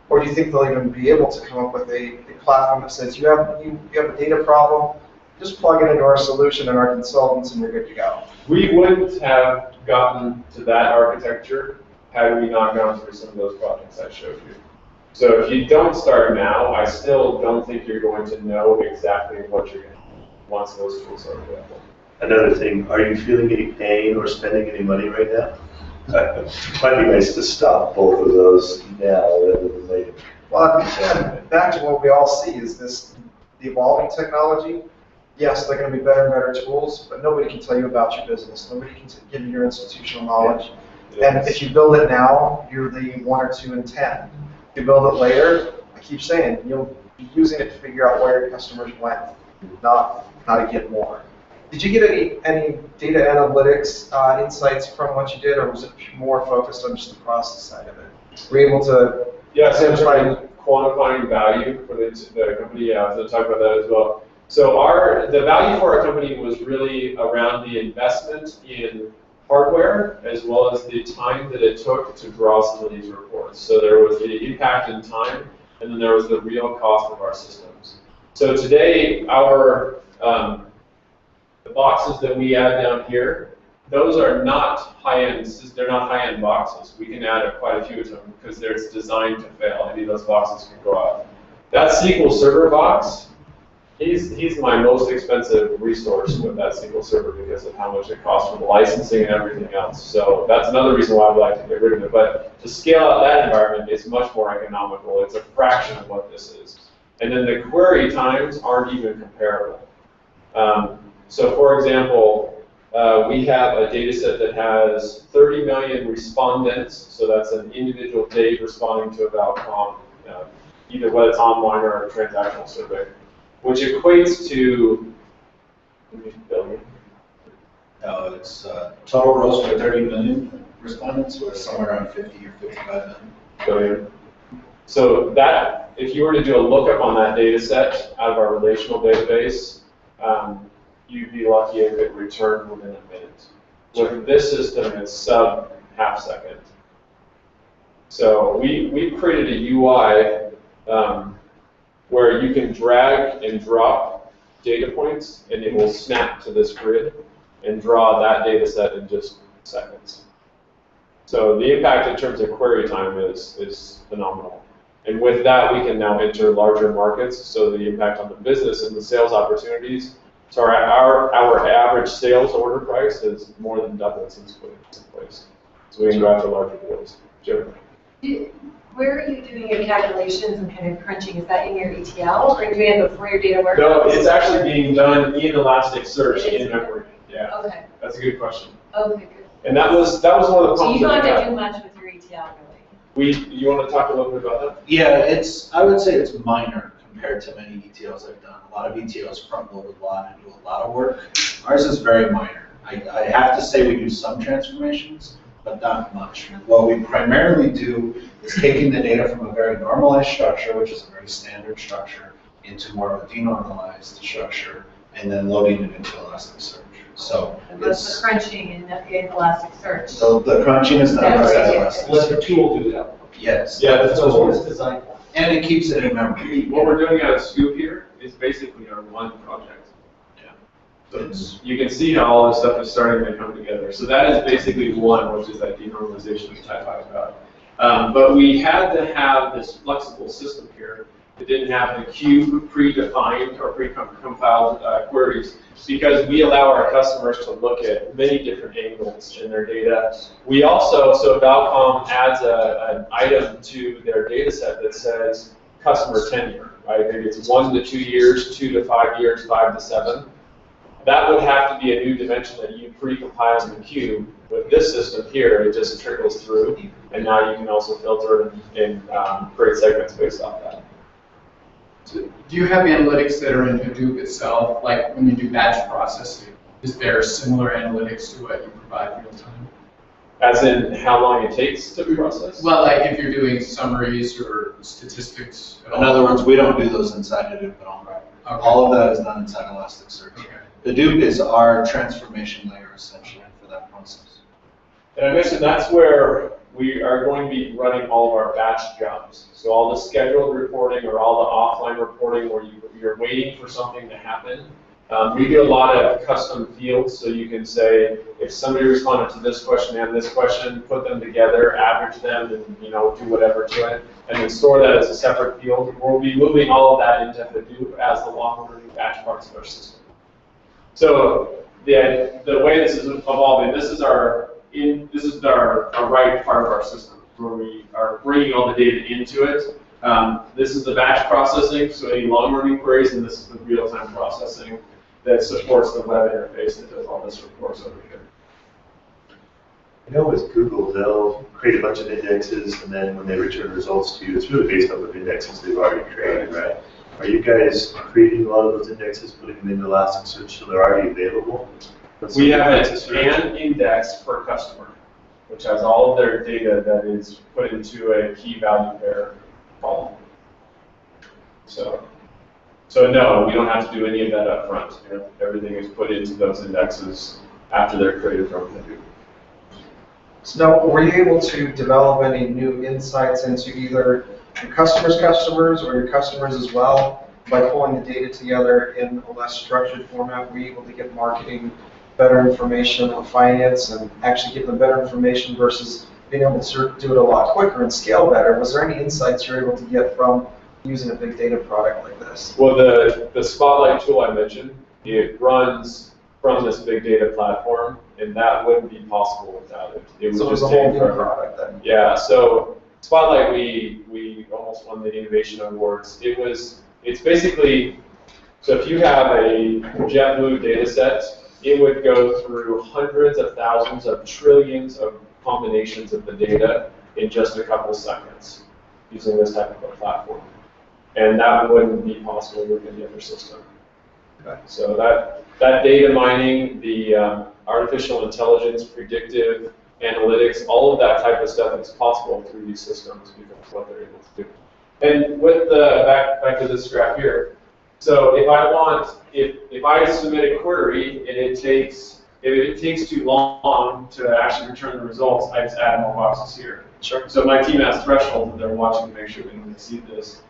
or do you think they'll even be able to come up with a platform that says you have a data problem, just plug it into our solution and our consultants and you're good to go? We wouldn't have gotten to that architecture had we not gone through some of those projects I showed you. So if you don't start now, I still don't think you're going to know exactly what you're going to do once those tools are available. Another thing, are you feeling any pain or spending any money right now? Might be nice to stop both of those now rather than later. Well, back to what we all see is the evolving technology. Yes, they're going to be better and better tools, but nobody can tell you about your business. Nobody can give you your institutional knowledge. Yeah. And if you build it now, you're the 1 or 2 in 10. If you build it later, I keep saying, you'll be using it to figure out where your customers went, not how to get more. Did you get any data analytics insights from what you did, or was it more focused on just the process side of it? Were you able to identify quantifying value for the company? Yeah, so talk about that as well. So the value for our company was really around the investment in hardware as well as the time that it took to draw some of these reports. So there was the impact in time, and then there was the real cost of our systems. So today, the boxes that we add down here, those are not high-end. They're not high-end boxes. We can add quite a few of them because they're designed to fail. Any of those boxes can go out. That SQL Server box, he's my most expensive resource with that SQL Server because of how much it costs for the licensing and everything else. So that's another reason why I'd like to get rid of it. But to scale out that environment, it's much more economical. It's a fraction of what this is. And then the query times aren't even comparable. So for example, we have a data set that has 30 million respondents, so that's an individual date responding to a outcome, either whether it's online or a transactional survey, which equates to billion. No, it's total rows for 30 million respondents, or somewhere around 50 or 55 billion. So that, if you were to do a lookup on that data set out of our relational database, you'd be lucky if it returned within a minute. With this system, it's sub half second. So we created a UI where you can drag and drop data points, and it will snap to this grid and draw that data set in just seconds. So the impact in terms of query time is phenomenal. And with that, we can now enter larger markets, so the impact on the business and the sales opportunities. So our average sales order price has more than doubled since putting this in place. So we can go after larger deals. Joe? Where are you doing your calculations and kind of crunching? Is that in your ETL, or are you doing it before your data warehouse? No, it's actually being done in Elasticsearch in memory. Yeah. Okay. That's a good question. Okay, good. And that was one of the problems. So you don't that have we to had. do much with your ETL, really? You want to talk a little bit about that? Yeah, I would say it's minor compared to many ETLs I've done. A lot of ETLs front load a lot and do a lot of work. Ours is very minor. I have to say we do some transformations, but not much. What we primarily do is taking the data from a very normalized structure, which is a very standard structure, into more of a denormalized structure, and then loading it into Elasticsearch. So And what's the crunching in Elasticsearch? so the crunching is done by That's Elasticsearch. Let the tool do that. Yes. Yeah, that's That's what it's designed for. And it keeps it in memory. What we're doing at Scoop here is basically our one project. Yeah. So you can see how all this stuff is starting to come together. So that is basically one, which is that denormalization which I talked about. But we had to have this flexible system here that didn't have the cube predefined or pre-compiled queries, because we allow our customers to look at many different angles in their data. We also, so Valcom adds an item to their data set that says customer tenure, right? Maybe it's 1 to 2 years, 2 to 5 years, 5 to 7. That would have to be a new dimension that you pre-compile in the cube. With this system here, it just trickles through, and now you can also filter and create segments based off that. So do you have analytics that are in Hadoop itself, like when you do batch processing? Is there similar analytics to what you provide real time? As in how long it takes to process? Well, like if you're doing summaries or statistics. In other words, we don't do those inside Hadoop at all. Okay. All of that is done inside Elasticsearch. Okay. Hadoop is our transformation layer essentially for that process. And I mentioned that's where we are going to be running all of our batch jobs. So all the scheduled reporting or all the offline reporting where you're waiting for something to happen. We do a lot of custom fields, so you can say, if somebody responded to this question and this question, put them together, average them, and do whatever to it, and then store that as a separate field. We'll be moving all of that into Hadoop as the long-running batch parts of our system. So the way this is evolving, this is our right part of our system, where we are bringing all the data into it. This is the batch processing, so any long-running queries, and this is the real-time processing that supports the web interface that does all this reports over here. I know with Google, they'll create a bunch of indexes, and then when they return results to you, it's really based off of indexes they've already created, right? Are you guys creating a lot of those indexes, putting them into Elasticsearch so they're already available? We have an index per customer, which has all of their data that is put into a key value pair column. So no, we don't have to do any of that up front. Everything is put into those indexes after they're created from Hadoop. So now, were you able to develop any new insights into either your customers or your customers as well by pulling the data together in a less structured format? Were you able to give marketing better information on finance and actually give them better information versus being able to do it a lot quicker and scale better? Was there any insights you're able to get from using a big data product like this? Well, the Spotlight tool I mentioned, it runs from this big data platform, and that wouldn't be possible without it. It would So it was just a whole take new forever. product then? Yeah, so Spotlight, we almost won the innovation awards. It's basically, so if you have a JetBlue data set, it would go through hundreds of thousands of trillions of combinations of the data in just a couple seconds using this type of a platform. And that wouldn't be possible with any other system. Okay. So that data mining, the artificial intelligence, predictive analytics, all of that type of stuff is possible through these systems because of what they're able to do. And with the, back to this graph here, so if I submit a query and if it takes too long to actually return the results, I just add more boxes here. Sure. So my team has thresholds that they're watching to make sure we don't exceed this.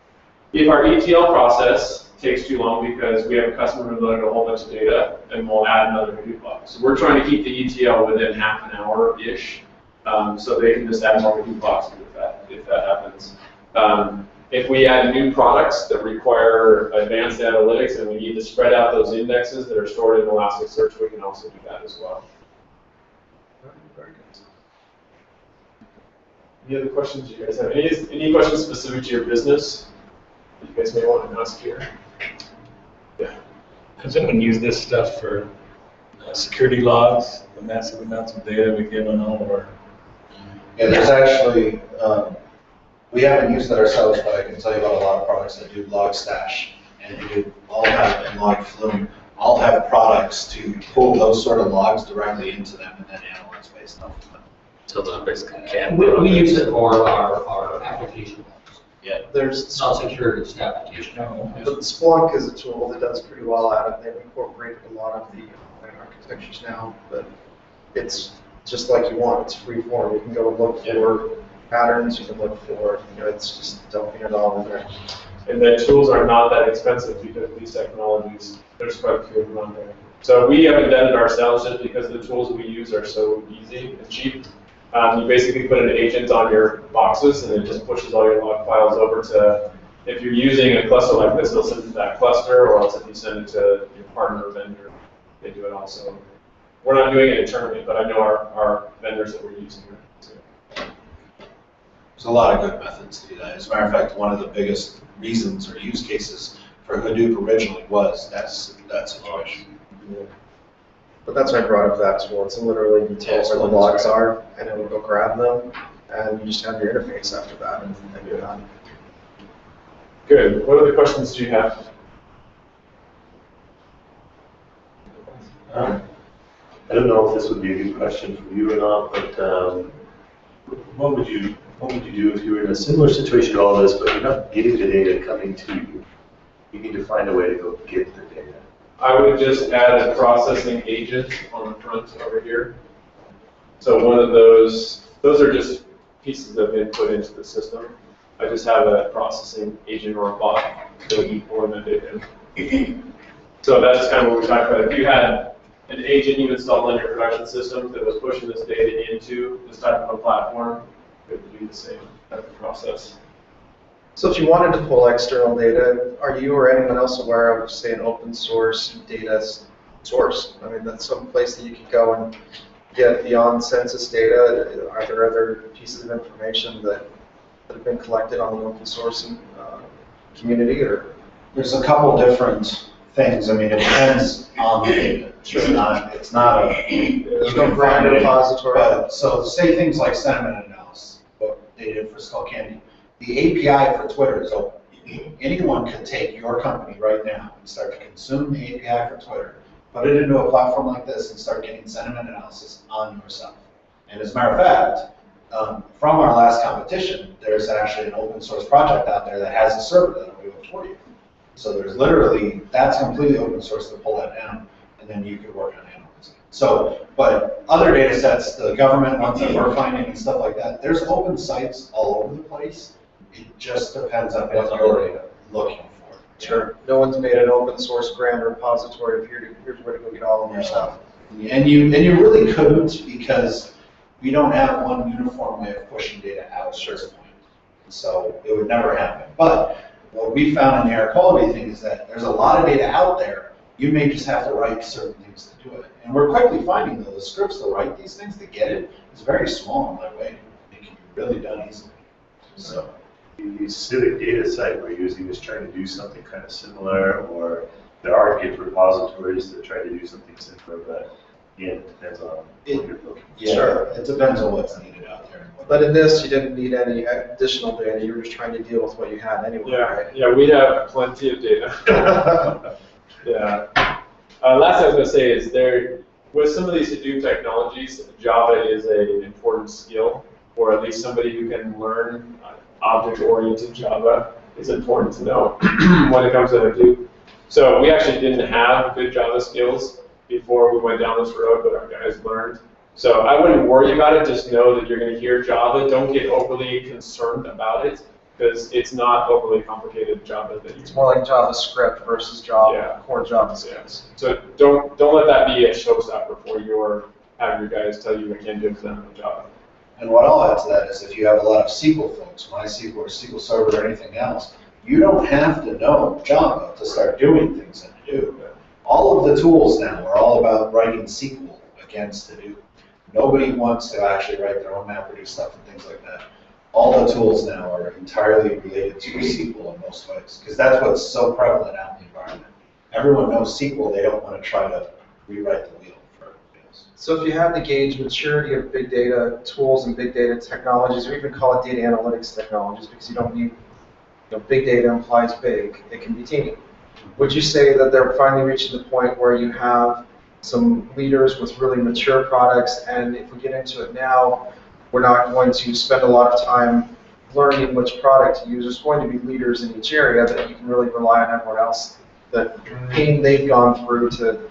If our ETL process takes too long because we have a customer who loaded a whole bunch of data, then we'll add another Hadoop box. So we're trying to keep the ETL within half an hour-ish, so they can just add more Hadoop boxes if that happens. If we add new products that require advanced analytics and we need to spread out those indexes that are stored in Elasticsearch, we can also do that as well. Very good. Any other questions you guys have? Any questions specific to your business that you guys may want to ask here? Yeah. Does anyone use this stuff for security logs, the massive amounts of data we get on all of our? Yeah, there's actually, we haven't used that ourselves, but I can tell you about a lot of products that do Logstash and do all have and Logflume, all have products to pull those sort of logs directly into them and then analyze based off of them. So the basically can. We use it for our application. Yeah. It's not security, it's application. But Splunk is a tool that does pretty well at it. They've incorporated a lot of the architectures now, but it's just like you want. It's free form. You can go and look for patterns. You can look for, it's just dumping it all in there. And the tools are not that expensive because of these technologies. There's quite a few of them out there. So we haven't done it ourselves just because the tools we use are so easy and cheap. You basically put an agent on your boxes and it just pushes all your log files over to, if you're using a cluster like this, it'll send it to that cluster, or else if you send it to your partner or vendor, they do it also. We're not doing it internally, but I know our vendors that we're using are too. There's a lot of good methods to do that. As a matter of fact, one of the biggest reasons or use cases for Hadoop originally was that situation. Yeah. But that's why I brought up that tool. It's literally you tell where the logs are, and it will go grab them, and you just have your interface after that, and you're done. Good. What other questions do you have? I don't know if this would be a good question for you or not, but what would you do if you were in a similar situation to all this, but you're not getting the data coming to you? You need to find a way to go get the data. I would just add a processing agent on the front over here. So one of those are just pieces of input into the system. I just have a processing agent or a bot that would be pulling the data in. So that's kind of what we talked about. If you had an agent you installed on your production system that was pushing this data into this type of a platform, it would do the same type of process. So if you wanted to pull external data, are you or anyone else aware of, say, an open source data source? I mean, that's some place that you could go and get beyond census data. Are there other pieces of information that have been collected on the open source community? Or There's a couple different things. I mean, it depends on the data. It's not a, you can find a repository. But, so say things like sentiment analysis, what they did for Skullcandy. The API for Twitter is open. Anyone can take your company right now and start to consume the API for Twitter, put it into a platform like this, and start getting sentiment analysis on yourself. And as a matter of fact, from our last competition, there's actually an open source project out there that has a server that will do it for you. So there's literally, that's completely open source to pull that down, and then you could work on analyzing. So, but other data sets, the government ones that we're finding and stuff like that, there's open sites all over the place. It just depends on what you're looking for. Sure. No one's made an open source grand repository of here's where to go get all of your stuff. And you really couldn't, because we don't have one uniform way of pushing data out at this point. So it would never happen. But what we found in the air quality thing is that there's a lot of data out there. You may just have to write certain things to do it. And we're quickly finding, though, the scripts to write these things, to get it, is very small in that way. It can be really done easily. So. The civic data site we're using is trying to do something kind of similar, or there are Git repositories that try to do something similar, but again, it depends on what you're looking for. Yeah, sure. It depends on what's needed out there. But in this, you didn't need any additional data. You were just trying to deal with what you had anyway, right? Yeah, we have plenty of data. Yeah. Last I was going to say is with some of these Hadoop technologies, Java is an important skill, or at least somebody who can learn object-oriented Java is important to know when it comes to Hadoop. So we actually didn't have good Java skills before we went down this road, but our guys learned. So I wouldn't worry about it. Just know that you're going to hear Java. Don't get overly concerned about it, because it's not overly complicated Java. It's more like JavaScript versus Java, core Java skills. So don't let that be a showstopper for have your guys tell you what you can do for them in Java. And what I'll add to that is, if you have a lot of SQL folks, MySQL or SQL Server or anything else, you don't have to know Java to start doing things in Hadoop. All of the tools now are all about writing SQL against Hadoop. Nobody wants to actually write their own MapReduce stuff and things like that. All the tools now are entirely related to SQL in most ways, because that's what's so prevalent out in the environment. Everyone knows SQL, they don't want to try to rewrite the wheel for things. So if you have to gauge maturity of big data tools and big data technologies, or even call it data analytics technologies, because you don't need, big data implies big, it can be teeny. Would you say that they're finally reaching the point where you have some leaders with really mature products, and if we get into it now, we're not going to spend a lot of time learning which product to use. There's going to be leaders in each area that you can really rely on everyone else, the pain they've gone through to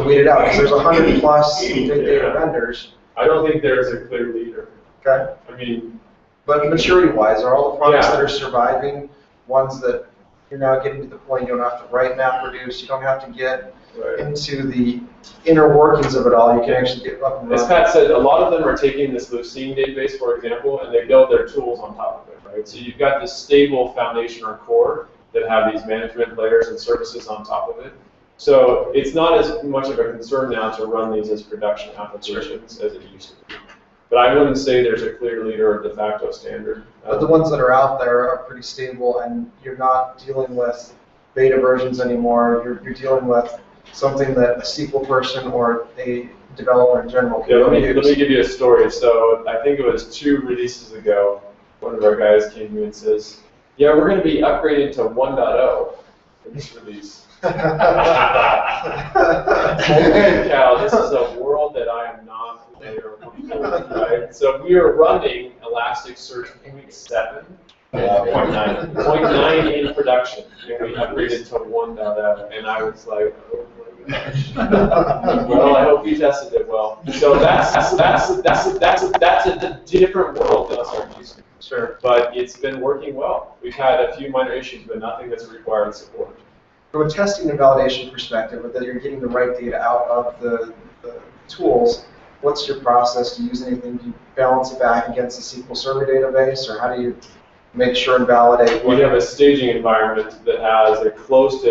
weed it out. Because there's 100 plus big data vendors. I don't think there's a clear leader. Okay. I mean, but maturity-wise, are all the products that are surviving ones that you're now getting to the point you don't have to write MapReduce, you don't have to get into the inner workings of it all, you can actually get up and As running. Pat said, a lot of them are taking this Lucene database, for example, and they build their tools on top of it, right? So you've got this stable foundation or core that have these management layers and services on top of it. So it's not as much of a concern now to run these as production applications as it used to be. But I wouldn't say there's a clear leader or de facto standard. But the ones that are out there are pretty stable, and you're not dealing with beta versions anymore. You're dealing with something that a SQL person or a developer in general can Yeah, let me use. give you a story. So I think it was 2 releases ago, one of our guys came to me and says, yeah, we're going to be upgrading to 1.0 in this release. Holy cow, this is a world that I am not familiar with, right? So we are running Elasticsearch 0.7, 0.9 in production, and we upgraded to 1.0, and I was like, oh my gosh. Well, I hope you tested it well. So that's a different world than us are used to. Sure. But it's been working well. We've had a few minor issues, but nothing that's required support. From a testing and validation perspective, that you're getting the right data out of the tools, what's your process? Do you use anything? Do you balance it back against the SQL Server database, or how do you make sure and validate? We have a staging environment that has a close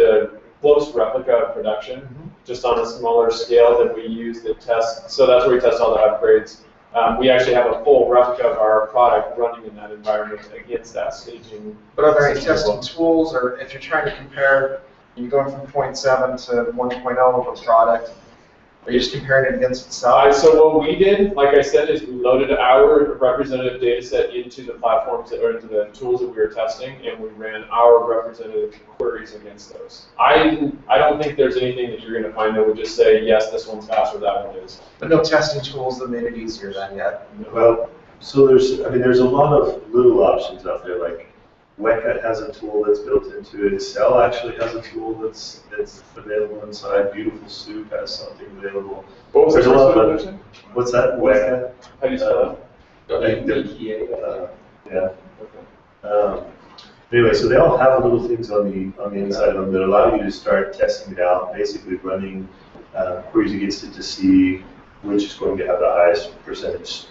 replica of production, just on a smaller scale that we use to test. So that's where we test all the upgrades. We actually have a full replica of our product running in that environment against that staging. But are there any testing tools, or if you're trying to compare, you're going from 0.7 to 1.0 of a product, are you just comparing it against itself? So what we did, like I said, is we loaded our representative data set into the platforms that or into the tools that we were testing, and we ran our representative queries against those. I don't think there's anything that you're going to find that would just say, yes, this one's faster, that one is. But no testing tools that made it easier then yet? Well, so there's a lot of little options out there, like Weka has a tool that's built into it. Excel actually has a tool that's available inside. Beautiful Soup has something available. What was There's the a lot first of one? what's that? Weka. How do you spell Yeah. Anyway, so they all have little things on the inside of them that allow you to start testing it out, basically running queries against it to see which is going to have the highest percentage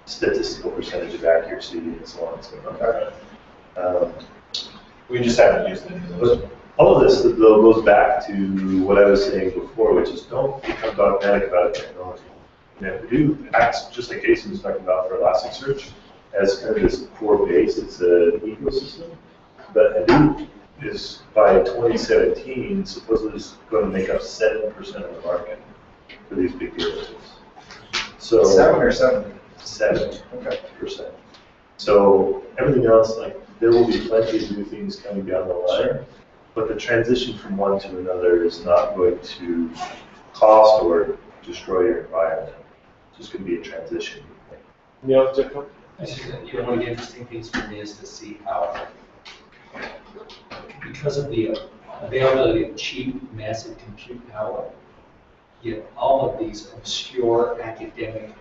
statistical percentage of accuracy and so on and so forth. We just haven't used any of those. But all of this though goes back to what I was saying before, which is don't become dogmatic about a technology. You know, Hadoop acts just like Jason was talking about for Elasticsearch as kind of this core base. It's an ecosystem, but Hadoop is by 2017 supposedly is going to make up 7% of the market for these big data tools. So 7 or 70? 7%. So everything else, like there will be plenty of new things coming down the line, but the transition from one to another is not going to cost or destroy your environment. It's just going to be a transition. Neil, different? You know, one of the interesting things for me is to see how, because of the availability of cheap, massive compute power, yet all of these obscure academic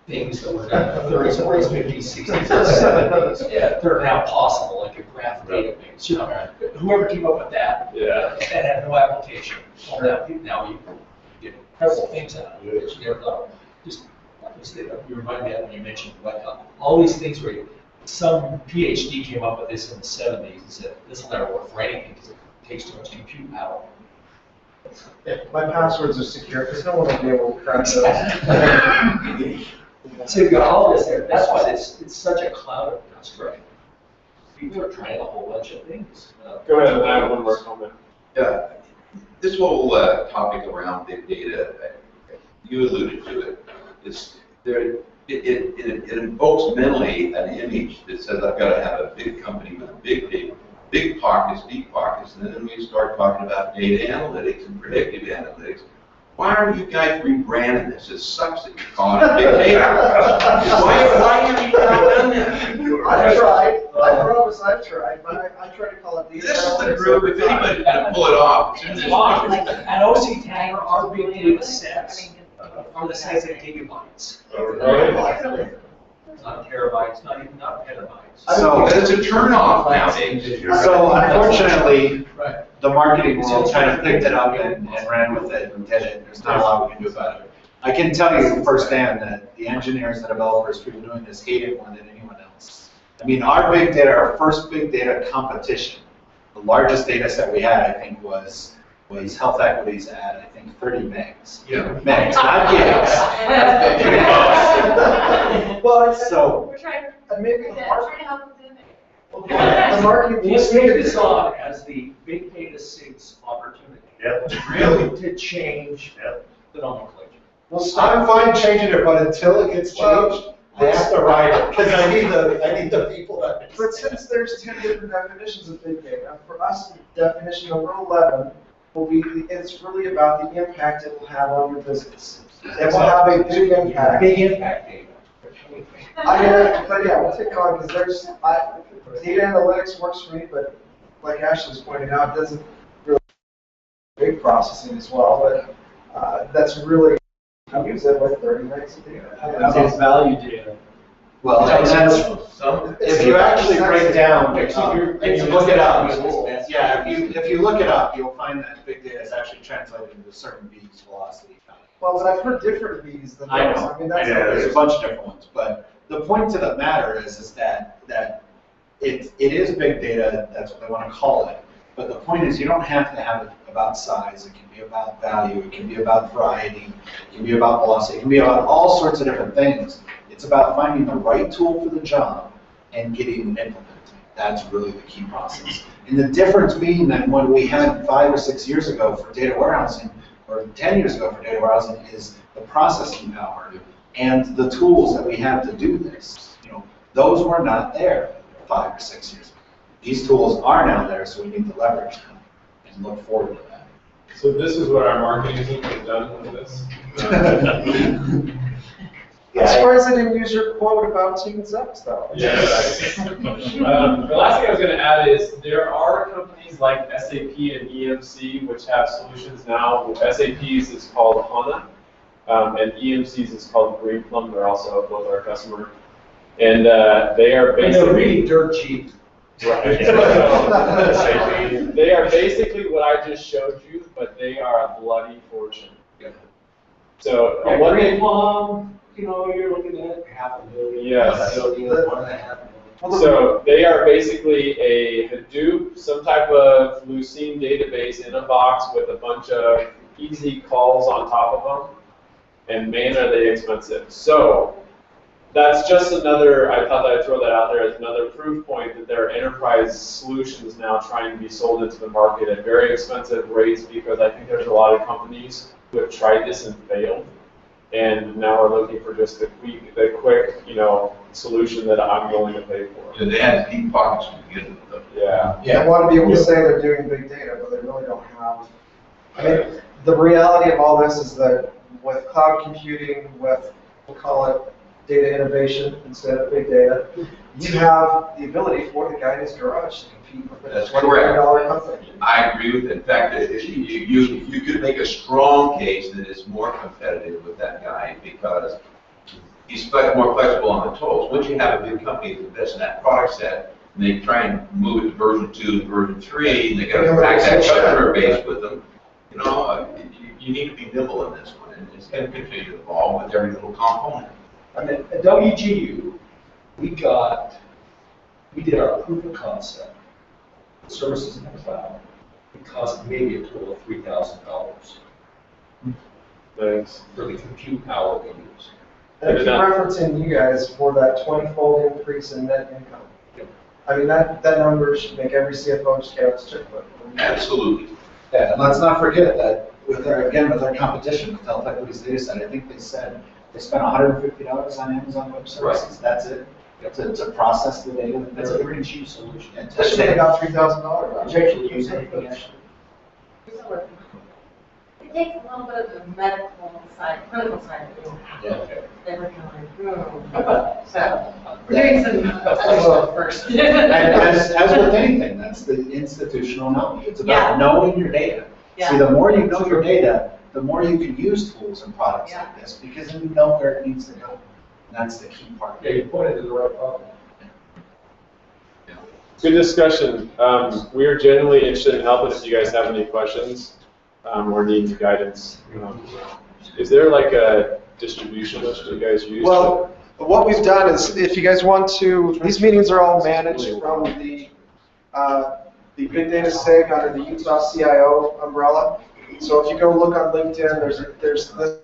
things that were done in the 30s, 40s, 50s, 60s, and 70s, they're now possible, like a graph database. You know, whoever came up with that, that had no application. Well, now you get incredible things out of it. You never thought. You remind me of when you mentioned all these things where some PhD came up with this in the 70s and said, this will never work for anything because it takes too much compute power. Yeah, my passwords are secure because no one will be able to crack those. So you've got all this there. That's why it's such a cloud of dust right. People are trying a whole bunch of things. Go ahead and add one more comment. Yeah, this whole topic around big data, you alluded to it. It invokes mentally an image that says I've got to have a big company with big data, big pockets, deep pockets, and then we start talking about data analytics and predictive analytics. Why are you guys rebranding this? It sucks that you call it big data. Why have you not done that? I've tried. I promise I've tried, but I try to call it data. This is the group, if anybody's going to pull it off, as soon as And OC Tagger, our big data sets are the size of gigabytes. Not terabytes, not petabytes. So it's a turnoff nowadays. So unfortunately, the marketing world kind of picked it up and ran with it and did it. There's not a lot we can do about it. I can tell you firsthand that the engineers, the developers, people doing this hate it more than anyone else. I mean, our big data, our first big data competition, the largest data set we had, I think, was health equities at, I think, 30 megs. Yeah. Megs, not gigs. Well, So, We're trying to, maybe the trying to help with them. the marketing. Let's take this on as the big data SIG's opportunity. Yep. Really to change the nomenclature. Well, I'm fine changing it, but until it gets changed, I have to write it, because I need the people that. But since there's 10 different definitions of big data, for us, definition number 11 will be, it's really about the impact it will have on your business. It will have a big impact. Big impact data. But yeah, we'll take on, because data analytics works for me, but like Ashley's pointed out, it doesn't really big processing as well, but that's really, I use it with 30 megs of data. How about value data? well, and that's, if you actually break down, If you're- if you look it up, yeah, if you look it up, you'll find that big data is actually translated into certain V's velocity. Well, but I've heard different V's than I those. know, I mean, that's. there's a bunch of different ones, but the point to the matter is that it is big data, that's what they want to call it, but the point is you don't have to have it about size, it can be about value, it can be about variety, it can be about velocity, it can be about all sorts of different things. It's about finding the right tool for the job and getting it implemented. That's really the key process. And the difference being that what we had 5 or 6 years ago for data warehousing, or 10 years ago for data warehousing, is the processing power and the tools that we have to do this. You know, those were not there 5 or 6 years ago. These tools are now there, so we need to leverage them and look forward to that. So this is what our marketing team has done with this. I'm surprised I didn't use your quote about Teams X though. Yeah. The last thing I was going to add is there are companies like SAP and EMC which have solutions now. SAP's is called HANA, and EMC's is called Greenplum. They're also both our customer, and they are And they're basically really dirt cheap. right. They are basically what I just showed you, but they are a bloody fortune. So what they You know, you're looking at $500,000. Yes. $1.5 million. So they are basically a Hadoop, some type of Lucene database in a box with a bunch of easy calls on top of them. And man, are they expensive. So that's just another, I thought that I'd throw that out there as another proof point that there are enterprise solutions now trying to be sold into the market at very expensive rates, because I think there's a lot of companies who have tried this and failed. And now we're looking for just the quick, solution that I'm willing to pay for. They had deep pockets to begin with, though. Yeah. They want to be able to say they're doing big data, but they really don't have. I mean, the reality of all this is that with cloud computing, with, we'll call it data innovation instead of big data, you have the ability for the guy in his garage to compete with a That's $20 correct. million company. I agree with it. In fact, you could make a strong case that it's more competitive with that guy because he's more flexible on the tools. Once you have a big company that invests in that product set, and they try and move it to version 2 and version 3, and they got to pack that customer base with them, you need to be nimble in this one, and it's going to continue to evolve with every little component. I mean, at WGU, we did our proof of concept, services in the cloud. It cost maybe a total of $3,000 Thanks. for the compute power we use. And I keep referencing you guys for that 20-fold increase in net income. I mean, that number should make every CFO just get out his checkbook. Absolutely. Yeah, and let's not forget that with our competition with Health Equities Data Set, I think they said they spent $150 on Amazon Web Services. Right. That's it. To process the data. That's a pretty cheap solution. That should make about $3,000. Did you actually use anything, Ashley? It takes a little bit of the medical side, clinical side of it. Yeah. Then we're kind of so we're doing some other stuff first. And as with anything, that's the institutional knowledge. It's about knowing your data. Yeah. See, the more you know your data, the more you can use tools and products like this, because then you know where it needs to go. And that's the key part. Yeah, you pointed to the right problem. Good discussion. We are generally interested in helping if you guys have any questions or need guidance. Is there like a distribution list you guys use? Well, what we've done is, if you guys want to, these meetings are all managed from the Big Data Sig under the Utah CIO umbrella. So if you go look on LinkedIn, there's this